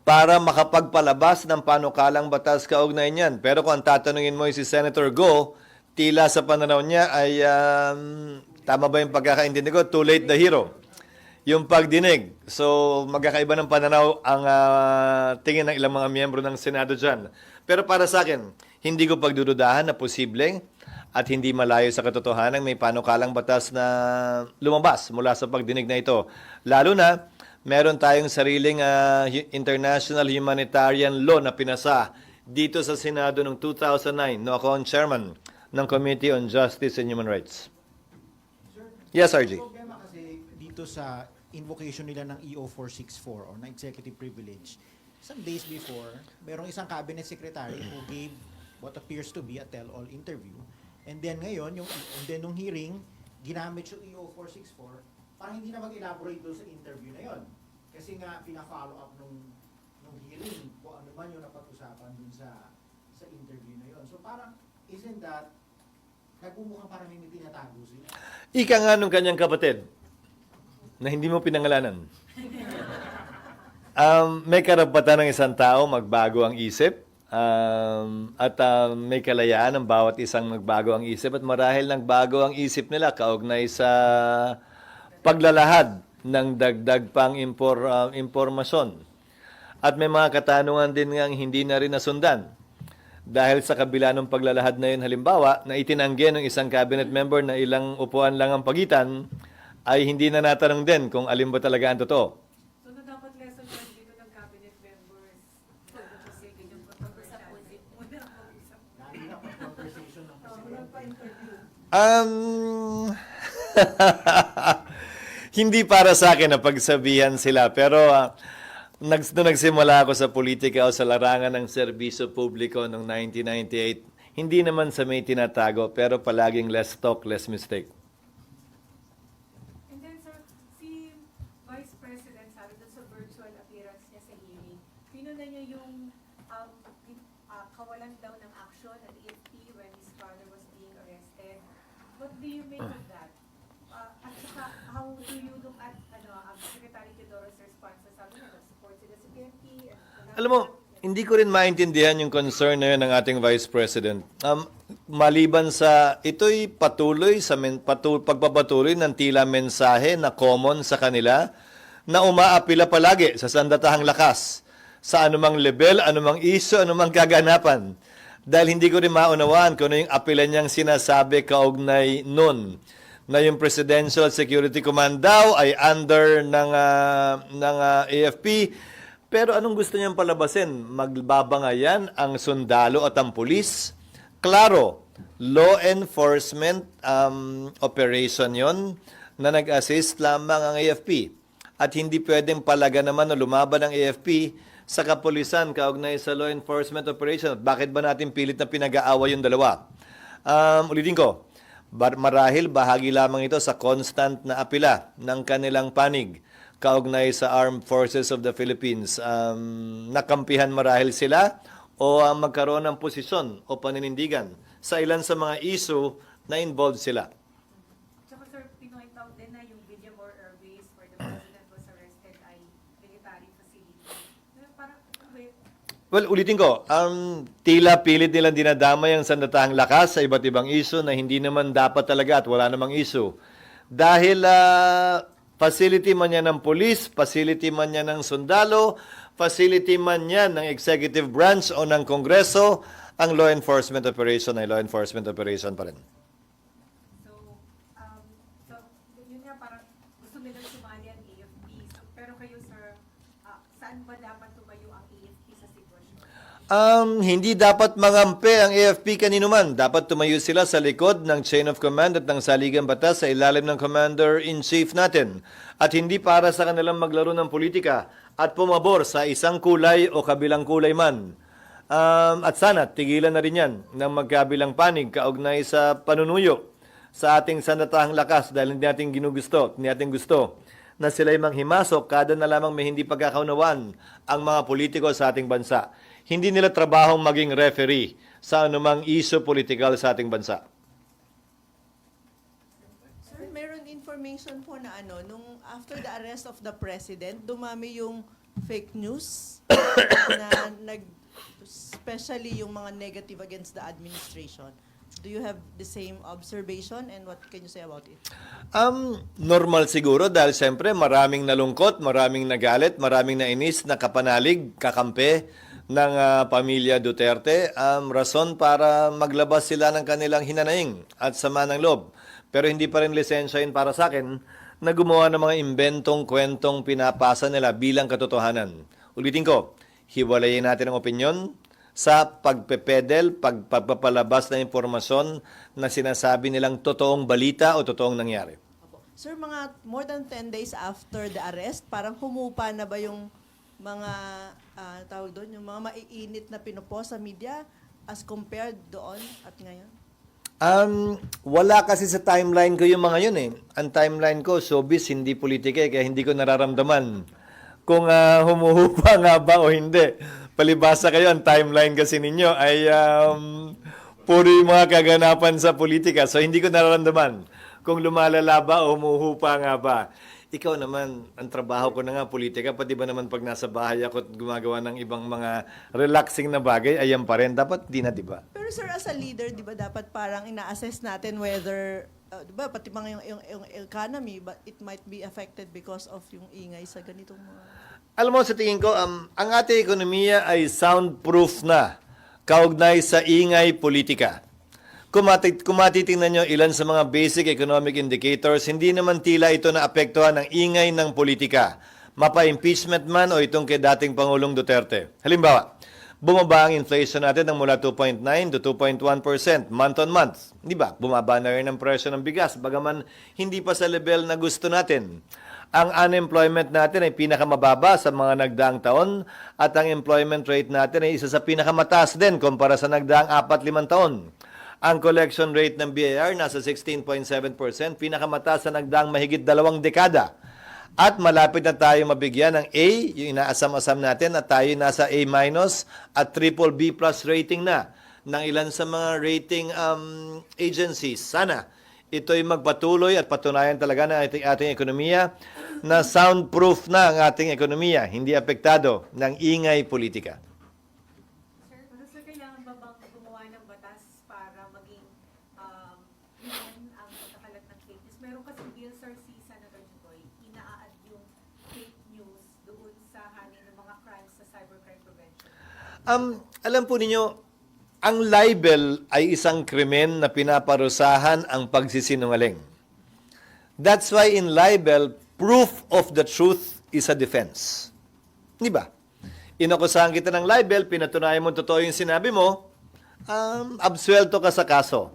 Para makapagpalabas ng panukalang batas kaugnay niyan. Pero kung ang tatanungin mo si Senator Go, tila sa pananaw niya ay tama ba yung pagkakaintindi ko? Too late the hero. Yung pagdinig. So, magkakaiba ng pananaw ang tingin ng ilang mga miyembro ng Senado dyan. Pero para sa akin, hindi ko pagdududahan na posibleng at hindi malayo sa katotohanan may panukalang batas na lumabas mula sa pagdinig na ito. Lalo na, meron tayong sariling international humanitarian law na pinasa dito sa Senado noong 2009. No, ako ang chairman ng Committee on Justice and Human Rights. Yes, RG. Ang problema kasi dito sa invocation nila ng EO 464 or na executive privilege, some days before, merong isang cabinet secretary who gave what appears to be a tell-all interview. And then ngayon, nung hearing, ginamit yung EO 464 para hindi na mag-elaborate doon sa interview na yon. Kasi nga, pina-follow up nung hearing kung ano man yung napag-usapan dun sa interview na yon. So parang, isn't that nagmumukhang parang may tinatago sila? Ika nga nung kanyang kapatid na hindi mo pinangalanan. May karapatan ng isang tao magbago ang isip at may kalayaan ng bawat isang magbago ang isip at marahil nagbago ang isip nila kaugnay sa paglalahad ng dagdag pang impormasyon. At may mga katanungan din ngang hindi na rin nasundan. Dahil sa kabila ng paglalahad na yun, halimbawa, na itinanggi ng isang cabinet member na ilang upuan lang ang pagitan, ay hindi na natanong din kung alin ba talaga ang totoo. So na dapat lesson learned dito ng cabinet members. Kasi ganyan pag-usap po muna ang pag-usap. Lagi na pag-conversation ng presidente. Hindi para sa akin na pagsabihan sila, pero nung nagsimula ako sa politika o sa larangan ng serbisyo publiko noong 1998, hindi naman sa may tinatago, pero palaging less talk, less mistake. And then sir, si Vice President sabi doon sa virtual appearance niya sa hearing, pinuna niya yung kawalan daw ng action at AFP when his father was being arrested. What do you make of that? At saka, how do you look at Secretary Teodoro's response? Sabi niya, support sila sa PNP. Alam mo, hindi ko rin maintindihan yung concern na yun ng ating Vice President. Maliban sa, ito'y patuloy sa pagpapatuloy ng tila mensahe na common sa kanila na umaapila palagi sa sandatahang lakas sa anumang level, anumang issue, anumang kaganapan. Dahil hindi ko rin maunawaan kung ano yung apila niyang sinasabi kaugnay nun na yung Presidential Security Command daw ay under ng AFP. Pero anong gusto niyang palabasin? Magbabangayan ang sundalo at ang pulis? Klaro, law enforcement operation yon na nag-assist lamang ang AFP. At hindi pwedeng palaga naman na lumaban ang AFP sa kapulisan kaugnay sa law enforcement operation. Bakit ba natin pilit na pinag-aaway yung dalawa? Ulitin ko, marahil bahagi lamang ito sa constant na apela ng kanilang panig kaugnay sa Armed Forces of the Philippines. Nakampihan marahil sila o magkaroon ng posisyon o paninindigan sa ilan sa mga issue na involved sila. Tsaka sir, pinoint out din na yung Villamor Air Base where the president was arrested ay military facility. Parang, wait, Well, ulitin ko, tila pilit nilang dinadamay ang sandatahang lakas sa iba't ibang issue na hindi naman dapat talaga at wala namang issue. Dahil facility man yan ng police, facility man yan ng sundalo, facility man yan ng executive branch o ng kongreso, ang law enforcement operation ay law enforcement operation pa rin. so, yun nga parang gusto nilang sumali ang AFP. So, pero kayo sir, saan ba dapat tumayo ang AFP sa sitwasyon? Hindi dapat mangampi ang AFP kanino man. Dapat tumayo sila sa likod ng chain of command at ng saligang batas sa ilalim ng commander-in-chief natin. At hindi para sa kanilang maglaro ng politika at pumabor sa isang kulay o kabilang kulay man. At sana, tigilan na rin yan ng magkabilang panig kaugnay sa panunuyo sa ating sandatahang lakas dahil hindi natin ginugusto, hindi natin gusto na sila'y manghimasok kada na lamang may hindi pagkakaunawaan ang mga politiko sa ating bansa. Hindi nila trabahong maging referee sa anumang issue political sa ating bansa. Sir, meron information po na nung after the arrest of the president, dumami yung fake news na especially yung mga negative against the administration. Do you have the same observation and what can you say about it? Normal siguro dahil siyempre maraming nalungkot, maraming nagalit, maraming nainis, nakapanalig, kakampi ng pamilya Duterte. Rason para maglabas sila ng kanilang hinanaing at sama ng loob. Pero hindi pa rin lisensya yun para sa akin na gumawa ng mga imbentong kwentong pinapasa nila bilang katotohanan. Ulitin ko, hiwalayin natin ang opinyon sa pagpepedel, pagpapalabas na impormasyon na sinasabi nilang totoong balita o totoong nangyari. Sir, mga more than 10 days after the arrest, parang humupa na ba yung mga tawag doon, yung mga maiinit na pinupost sa media as compared doon at ngayon? Wala kasi sa timeline ko yung mga yun eh. Ang timeline ko, showbiz, hindi politika kaya hindi ko nararamdaman kung humuhupa nga ba o hindi. Palibasa kayo, ang timeline kasi ninyo ay puro yung mga kaganapan sa politika. So, hindi ko nararamdaman kung lumalala ba o humuhupa nga ba. Ikaw naman, ang trabaho ko na nga politika, pati ba naman pag nasa bahay ako at gumagawa ng ibang mga relaxing na bagay, ayan pa rin. Dapat di na, di ba? Pero sir, as a leader, di ba dapat parang ina-assess natin whether, di ba, pati mga yung economy, but it might be affected because of yung ingay sa ganitong mga... Alam mo, sa tingin ko, ang ating ekonomiya ay soundproof na kaugnay sa ingay politika. Kung matitingnan nyo ilan sa mga basic economic indicators, hindi naman tila ito naapektuhan ng ingay ng politika. Mapa-impeachment man o itong kay dating Pangulong Duterte. Halimbawa, bumaba ang inflation natin ng mula 2.9 to 2.1% month on month. Di ba? Bumaba na rin ang presyo ng bigas, bagaman hindi pa sa level na gusto natin. Ang unemployment natin ay pinakamababa sa mga nagdaang taon at ang employment rate natin ay isa sa pinakamataas din kumpara sa nagdaang 4-5 taon. Ang collection rate ng BIR nasa 16.7%, pinakamataas sa nagdaang mahigit 2 dekada. At malapit na tayo mabigyan ng A, yung inaasam-asam natin, at tayo nasa A- at BBB+ rating na ng ilan sa mga rating agencies. Sana ito'y magpatuloy at patunayan talaga na ating ekonomiya na soundproof na ang ating ekonomiya, hindi apektado ng ingay politika. Sir, sir, kailangan ba bang gumawa ng batas para maging yun ang pagkakalat ng fake news? Meron kasi bill, sir, si Senator Jinggoy, ina-add yung fake news doon sa hanin ng mga crimes sa cybercrime prevention. Alam po ninyo, ang libel ay isang krimen na pinaparusahan ang pagsisinungaling. That's why in libel, proof of the truth is a defense. Di ba? Inakusahan kita ng libel, pinatunayan mo totoo yung sinabi mo, absuelto ka sa kaso.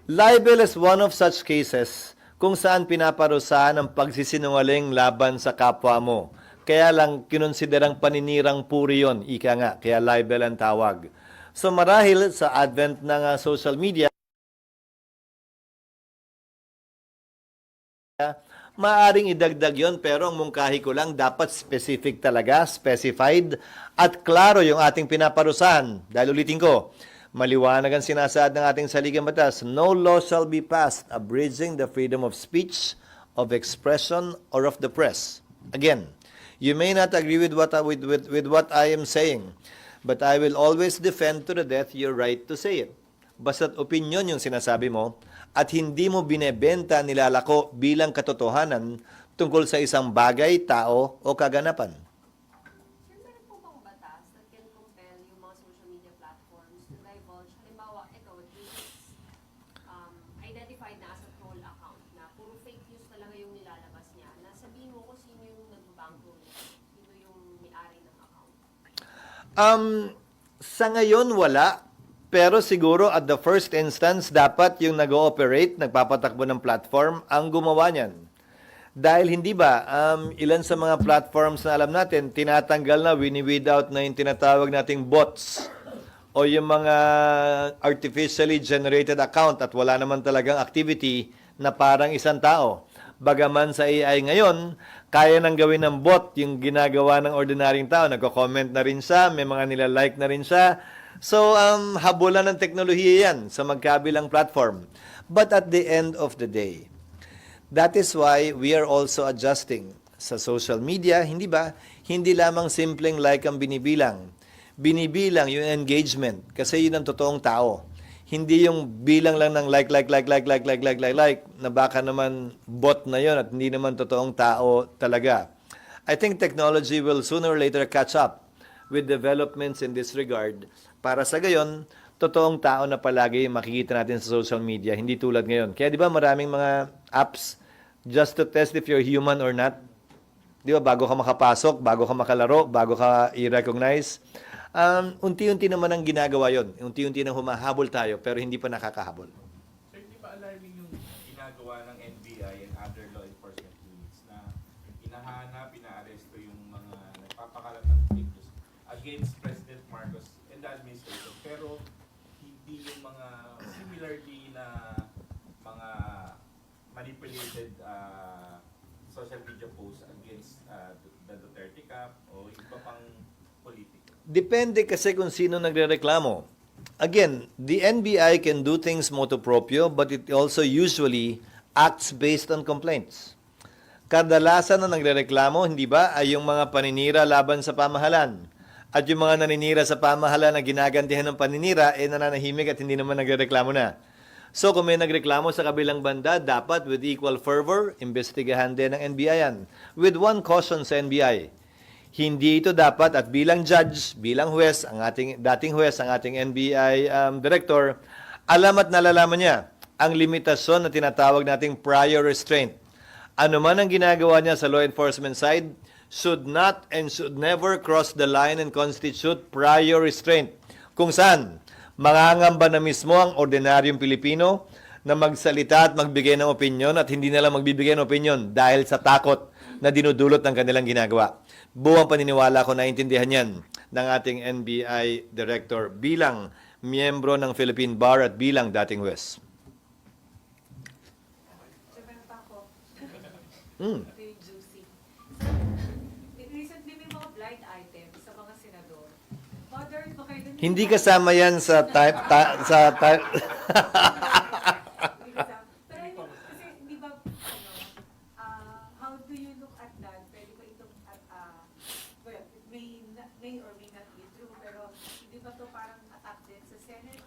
Libel is one of such cases kung saan pinaparusahan ang pagsisinungaling laban sa kapwa mo. Kaya lang kinonsiderang paninirang puri yun, ika nga, kaya libel ang tawag. So marahil sa advent ng social media, maaring idagdag yon, pero ang mungkahi ko lang dapat specific talaga, specified, at klaro yung ating pinaparusahan. Dahil ulitin ko, maliwanag ang sinasaad ng ating saligang batas, no law shall be passed abridging the freedom of speech, of expression, or of the press. Again, you may not agree with what I am saying, but I will always defend to the death your right to say it. Basta't opinion yung sinasabi mo, at hindi mo binebenta, nilalako bilang katotohanan tungkol sa isang bagay, tao, o kaganapan. Sir, meron po bang batas that can compel yung mga social media platforms to divulge? Halimbawa, ito, this is identified na as a troll account na puro fake news talaga yung nilalabas niya. Na sabihin mo kung sino yung nagbabankroll, sino yung may-ari ng account. Sa ngayon, wala. Pero siguro at the first instance, dapat yung nag-ooperate, nagpapatakbo ng platform, ang gumawa niyan. Dahil hindi ba, ilan sa mga platforms na alam natin, tinatanggal na, wini-weed out na yung tinatawag nating bots o yung mga artificially generated account at wala naman talagang activity na parang isang tao. Bagaman sa AI ngayon, kaya nang gawin ng bot yung ginagawa ng ordinaryong tao. Nagko-comment na rin siya, may mga nila-like na rin siya. So, habulan ng teknolohiya yan sa magkabilang platform. But at the end of the day, that is why we are also adjusting sa social media, hindi ba? Hindi lamang simpleng like ang binibilang. Binibilang yung engagement kasi yun ang totoong tao. Hindi yung bilang lang ng like, na baka naman bot na yun at hindi naman totoong tao talaga. I think technology will sooner or later catch up with developments in this regard. Para sa gayon, totoong tao na palagi makikita natin sa social media, hindi tulad ngayon. Kaya di ba maraming mga apps just to test if you're human or not? Di ba, bago ka makapasok, bago ka makalaro, bago ka i-recognize. Unti-unti naman ang ginagawa yon. Unti-unti na humahabol tayo, pero hindi pa nakakahabol. Sir, di ba alarming yung ginagawa ng NBI and other law enforcement units na hinahanap, pinaaresto yung mga nagpapakalat ng fake news against President Marcos and the administration, pero hindi yung mga similarly na mga manipulated social media posts against the Duterte camp o iba pang politiko? Depende kasi kung sino nagrereklamo. Again, the NBI can do things motu proprio, but it also usually acts based on complaints. Kadalasan na nagrereklamo, hindi ba, ay yung mga paninira laban sa pamahalan. At yung mga naninira sa pamahalan na ginagantihan ng paninira, nananahimik at hindi naman nagrereklamo na. So kung may nagreklamo sa kabilang banda, dapat with equal fervor, imbestigahan din ng NBI yan. With one caution sa NBI, hindi ito dapat at bilang judge, bilang huwes, ang ating dating huwes, ang ating NBI director, alam at nalalaman niya ang limitasyon na tinatawag nating prior restraint. Ano man ang ginagawa niya sa law enforcement side, should not and should never cross the line and constitute prior restraint. Kung saan, mangangamba na mismo ang ordinaryong Pilipino na magsalita at magbigay ng opinyon at hindi na lang magbibigay ng opinyon dahil sa takot na dinudulot ng kanilang ginagawa. Buwang paniniwala ko naintindihan yan ng ating NBI Director bilang miyembro ng Philippine Bar at bilang dating huwes. Sabi pa ako. Mm. Ito yung juicy. Recently may mga blind items sa mga senador. Bothered ba kayo dun? Hindi kasama yan sa type. Pero kasi di ba, how do you look at that? Pwede ba itong, well, it may or may not be true, pero hindi ba to parang attack din sa Senate?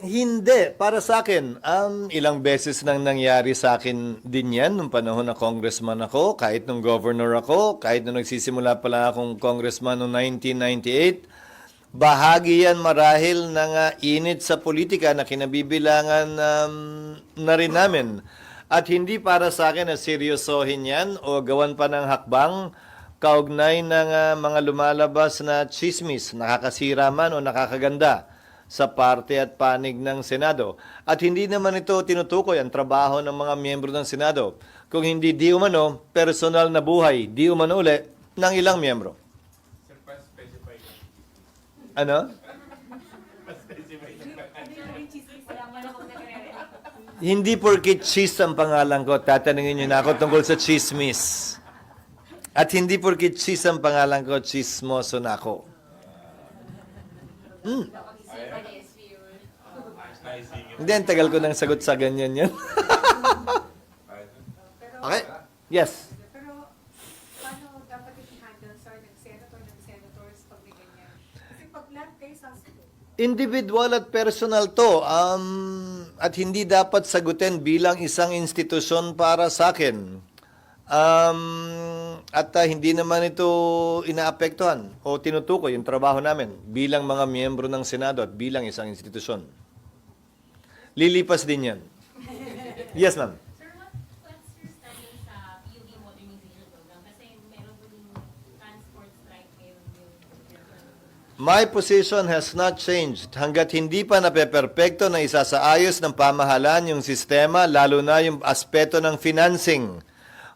Hindi. Para sa akin, ilang beses nang nangyari sa akin din yan nung panahon na congressman ako, kahit nung governor ako, kahit nung nagsisimula pala akong congressman noong 1998. Bahagi yan marahil ng init sa politika na kinabibilangan na rin namin. At hindi para sa akin na seryosohin yan o gawan pa ng hakbang kaugnay ng mga lumalabas na chismis, nakakasira man o nakakaganda sa parte at panig ng Senado. At hindi naman ito tinutukoy ang trabaho ng mga miyembro ng Senado. Kung hindi di umano, personal na buhay, di umano uli ng ilang miyembro. Sir, pa-specify yung Ano? pa-specify yung Ano yung chismis? Wala man akong nagre-react. Hindi porke cheese ang pangalan ko, tatanungin niyo na ako tungkol sa chismis. At hindi porke cheese ang pangalan ko, chismoso na ako. Hindi, ang tagal ko nang sagot sa ganyan yan. Okay? Yes. Pero, paano dapat i-handle, sir, ng senators pag may ganyan? Kasi pag lahat kayo sasagot, Individual at personal to. At hindi dapat sagutin bilang isang institusyon para sa akin. Hindi naman ito inaapektuhan o tinutukoy yung trabaho namin bilang mga miyembro ng Senado at bilang isang institusyon. Lilipas din yan. Yes, ma'am. Sir, what's your standing sa PUV modernization program? Kasi meron po din transport strike ngayon yung My position has not changed hanggat hindi pa napeperpekto na isasaayos ng pamahalaan yung sistema, lalo na yung aspeto ng financing.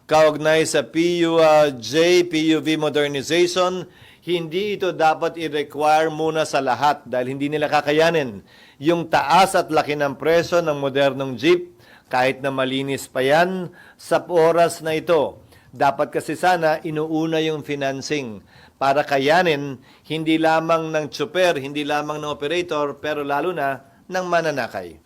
Kaugnay sa PUV modernization, hindi ito dapat i-require muna sa lahat dahil hindi nila kakayanin. Yung taas at laki ng presyo ng modernong jeep, kahit na malinis pa yan, sa oras na ito. Dapat kasi sana inuuna yung financing para kayanin hindi lamang ng tsuper, hindi lamang ng operator, pero lalo na ng mananakay.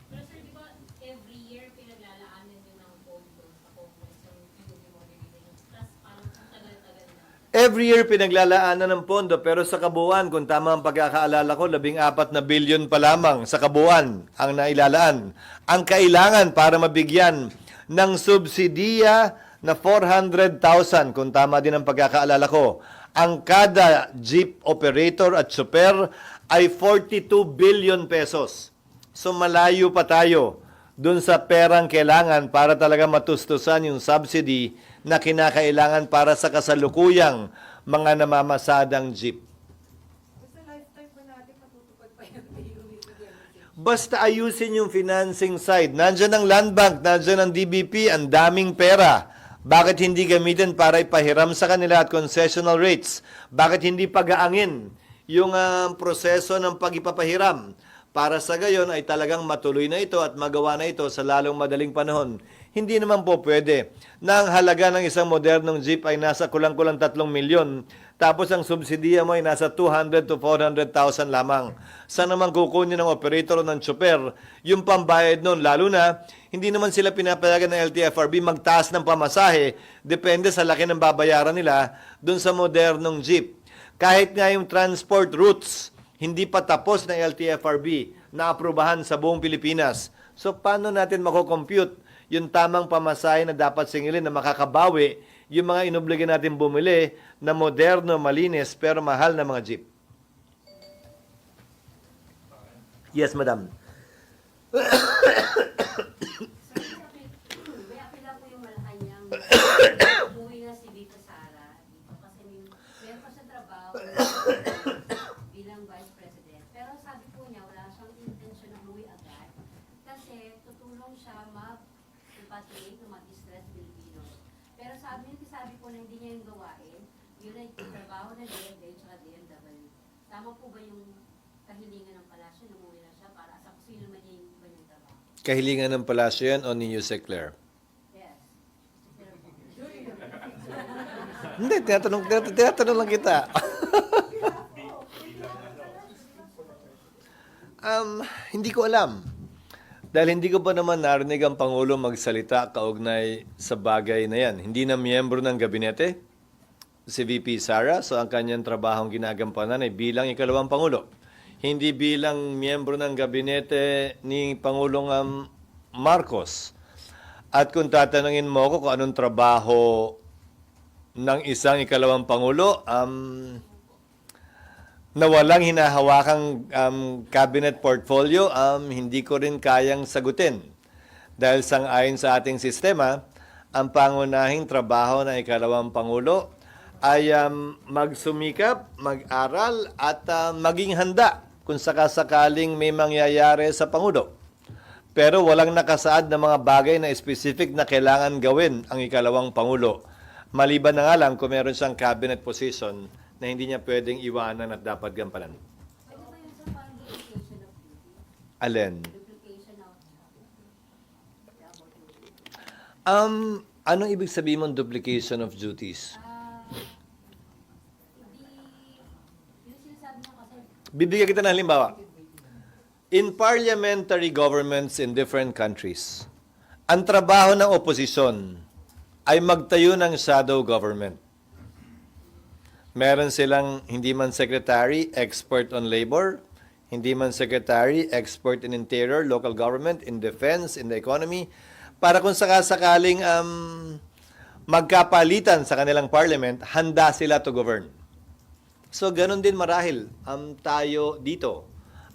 Pero sir, di ba every year pinaglalaanan din ng pondo sa Congress yung PUV modernization? Tapos parang ang tagal-tagal na. Every year pinaglalaanan ng pondo, pero sa kabuuan, kung tama ang pagkakaalala ko, 14 na bilyon pa lamang sa kabuuan ang nailalaan. Ang kailangan para mabigyan ng subsidiya na 400,000, kung tama din ang pagkakaalala ko, ang kada jeep operator at super ay 42 billion pesos. So malayo pa tayo dun sa perang kailangan para talaga matustusan yung subsidy na kinakailangan para sa kasalukuyang mga namamasadang jeep. sa lifetime po natin matutupad pa yung PUV modernization. Basta ayusin yung financing side. Nandyan ang Land Bank, nandyan ang DBP, ang daming pera. Bakit hindi gamitin para ipahiram sa kanila at concessional rates? Bakit hindi pag-aangin yung proseso ng pag-ipapahiram? Para sa gayon ay talagang matuloy na ito at magawa na ito sa lalong madaling panahon. Hindi naman po pwede na ang halaga ng isang modernong jeep ay nasa kulang-kulang 3 milyon, tapos ang subsidiya mo ay nasa 200 to 400,000 lamang. Saan naman kukunin ng operator o ng tsuper yung pambayad nun? Lalo na, hindi naman sila pinapayagan ng LTFRB magtaas ng pamasahe, depende sa laki ng babayaran nila dun sa modernong jeep. Kahit nga yung transport routes, hindi pa tapos na LTFRB na aprubahan sa buong Pilipinas. So, paano natin mako-compute yung tamang pamasahe na dapat singilin na makakabawi yung mga inobligyan natin bumili na moderno, malinis, pero mahal na mga jeep? Yes, madam. May apila po yung Malacanang umuwi na si Vito Sara dito kasi meron pa siyang trabaho bilang Vice President. Pero sabi po niya wala siyang intention na umuwi agad kasi tutulong siya mag-repatriate ng mag-distress Filipinos. Pero sabi po na hindi niya yung gawain, yun ay trabaho ng DFA at DMW. Tama po ba yung kahilingan ng palasyo na umuwi na siya para sa kung sino man niya yung iba niyang trabaho? Kahilingan ng palasyo yan o ni Yusek Claire? Yes. Hindi, tinatanong lang kita. Hindi ko alam. Dahil hindi ko pa naman narinig ang Pangulo magsalita kaugnay sa bagay na yan. Hindi na miyembro ng gabinete si VP Sara, so ang kanyang trabahong ginagampanan ay bilang ikalawang Pangulo. Hindi bilang miyembro ng gabinete ni Pangulong Marcos. At kung tatanungin mo ako kung anong trabaho ng isang ikalawang Pangulo, na walang hinahawakang cabinet portfolio, hindi ko rin kayang sagutin. Dahil sang-ayon sa ating sistema, ang pangunahing trabaho ng ikalawang Pangulo ay magsumikap, mag-aral, at maging handa kung sakasakaling may mangyayari sa Pangulo. Pero walang nakasaad na mga bagay na specific na kailangan gawin ang ikalawang Pangulo. Maliban na nga lang kung meron siyang cabinet position na hindi niya pwedeng iwanan at dapat gampanan. Pwede ba yun sa parang duplication of duty? Alin? Duplication of Anong ibig sabihin mong duplication of duties? Yung sinasabi mo kasi, Bibigyan kita ng halimbawa. In parliamentary governments in different countries, ang trabaho ng oposisyon ay magtayo ng shadow government. Meron silang hindi man secretary, expert on labor, hindi man secretary, expert in interior, local government, in defense, in the economy, para kung sakasakaling magkapalitan sa kanilang parliament, handa sila to govern. So, ganun din marahil tayo dito.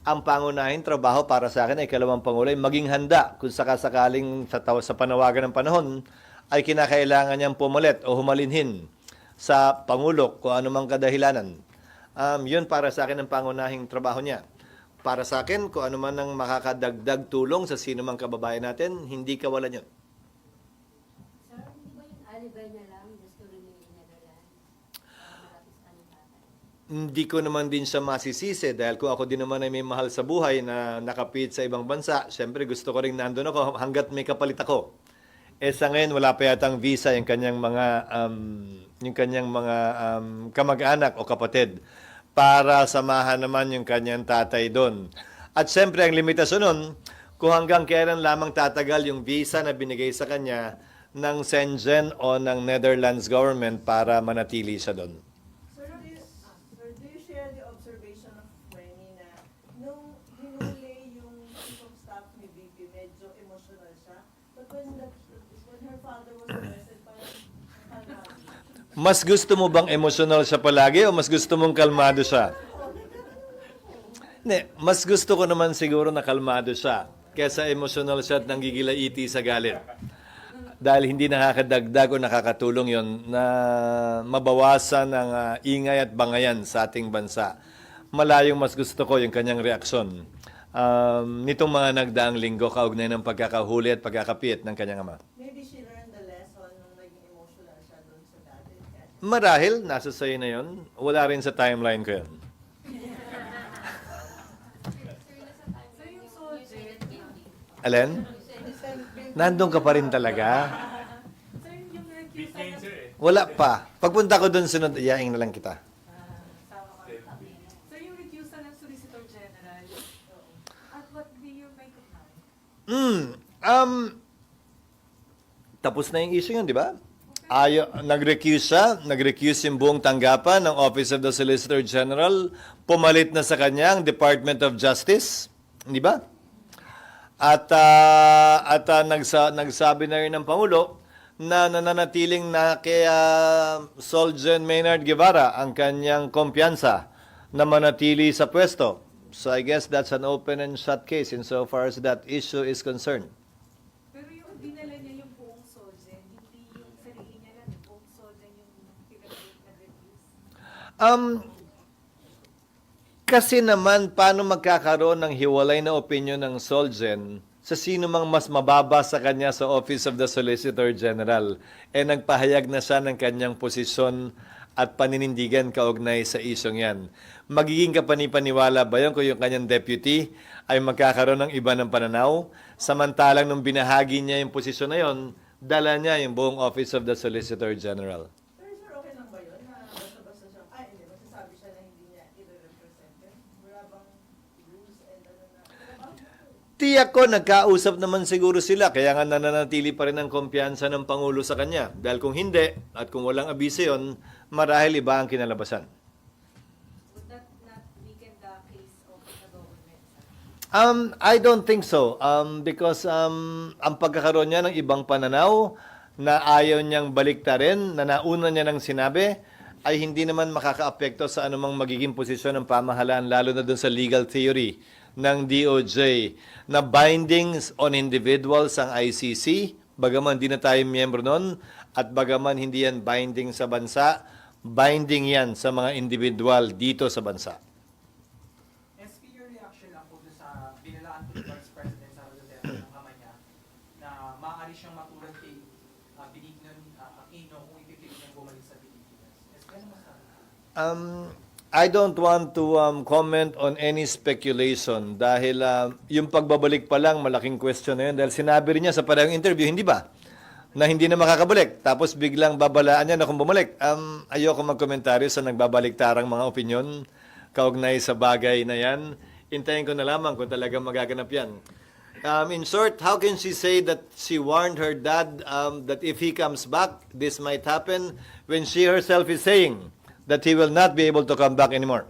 Ang pangunahing trabaho para sa akin ay kalawang Pangulo ay maging handa kung sakasakaling sa panawagan ng panahon ay kinakailangan niyang pumalit o humalinhin sa Pangulo kung anumang kadahilanan. Yun para sa akin ang pangunahing trabaho niya. Para sa akin, kung ano man ang makakadagdag tulong sa sino mang kababayan natin, hindi kawalan yun. sir, hindi ba yung alibay niya lang, gusto rin yung Netherlands? Malapit sa kanyang tatay. Hindi ko naman din siya masisisi dahil kung ako din naman ay may mahal sa buhay na nakapit sa ibang bansa, syempre gusto ko rin nandun ako hanggat may kapalit ako. Sa ngayon, wala pa yatang visa yung kanyang mga kamag-anak o kapatid para samahan naman yung kanyang tatay doon. At syempre, ang limitasyon nun, kung hanggang kailan lamang tatagal yung visa na binigay sa kanya ng Schengen o ng Netherlands government para manatili siya doon. Sir, do you share the observation of Wenny na nung hinuli yung chief of staff ni VP, medyo emotional siya? But when her father was arrested, parang nakalma. Mas gusto mo bang emotional siya palagi o mas gusto mong kalmado siya? Ne, mas gusto ko naman siguro na kalmado siya kesa emotional siya at nanggigilaiti sa galit. Dahil hindi nakakadagdag o nakakatulong yon na mabawasan ang ingay at bangayan sa ating bansa. Malayong mas gusto ko yung kanyang reaksyon. Nitong mga nagdaang linggo kaugnay ng pagkakahuli at pagkakapit ng kanyang ama. Maybe she learned the lesson nung naging emotional siya doon sa dati. Marahil, nasa sa'yo na yun. Wala rin sa timeline ko yun. So yung soldier, Alin? Nandun ka pa rin talaga? sir, yung recusal ng Wala pa. Pagpunta ko doon, sunod, iyaing na lang kita. sama ka. So yung recusal ng Solicitor General, at what do you make of now? Tapos na yung issue yun, di ba? Nag-recuse yung buong tanggapan ng Office of the Solicitor General, pumalit na sa kanya ang Department of Justice, di ba? At nagsabi na rin ng Pangulo na nananatiling na kay Solgen Maynard Guevara ang kanyang kumpiyansa na manatili sa pwesto. So I guess that's an open and shut case insofar as that issue is concerned. Pero yung dinala niya yung buong Solgen, hindi yung sarili niya lang, yung buong Solgen yung nag-refuse. Kasi naman, paano magkakaroon ng hiwalay na opinion ng Solgen sa sino mang mas mababa sa kanya sa Office of the Solicitor General? Nagpahayag na siya ng kanyang posisyon at paninindigan kaugnay sa isyong yan. Magiging kapanipaniwala ba yun kung yung kanyang deputy ay magkakaroon ng iba ng pananaw? Samantalang nung binahagi niya yung posisyon na yun, dala niya yung buong Office of the Solicitor General. Pero sir, okay lang ba yun na basta-basta siya, hindi, magsasabi siya na hindi niya i-represent? Wala bang rules and Tiyak ko, nagkausap naman siguro sila, kaya nga nananatili pa rin ang kumpiyansa ng Pangulo sa kanya. Dahil kung hindi, at kung walang abiso yun, marahil iba ang kinalabasan. Would that not weaken the case of the government? I don't think so. Because ang pagkakaroon niya ng ibang pananaw na ayaw niyang baliktarin, na nauna niya nang sinabi, ay hindi naman makakaapekto sa anumang magiging posisyon ng pamahalaan, lalo na dun sa legal theory ng DOJ na bindings on individuals ang ICC, bagaman di na tayo miyembro nun, at bagaman hindi yan binding sa bansa, binding yan sa mga individual dito sa bansa. SB, your reaction lang po doon sa binalaan po ni Vice President Sara Duterte ng ama niya na maaari siyang matulan kay Benigno Aquino kung ipipilit niyang bumalik sa Pilipinas. SB, ano masabi? I don't want to comment on any speculation dahil yung pagbabalik pa lang malaking question na yun dahil sinabi rin niya sa parang interview, hindi ba? na hindi na makakabalik. Tapos biglang babalaan niya na kung bumalik. Ayoko magkomentaryo sa nagbabaliktarang mga opinyon kaugnay sa bagay na yan. Hintayin ko na lamang kung talagang magaganap yan. In short, how can she say that she warned her dad that if he comes back, this might happen when she herself is saying that he will not be able to come back anymore?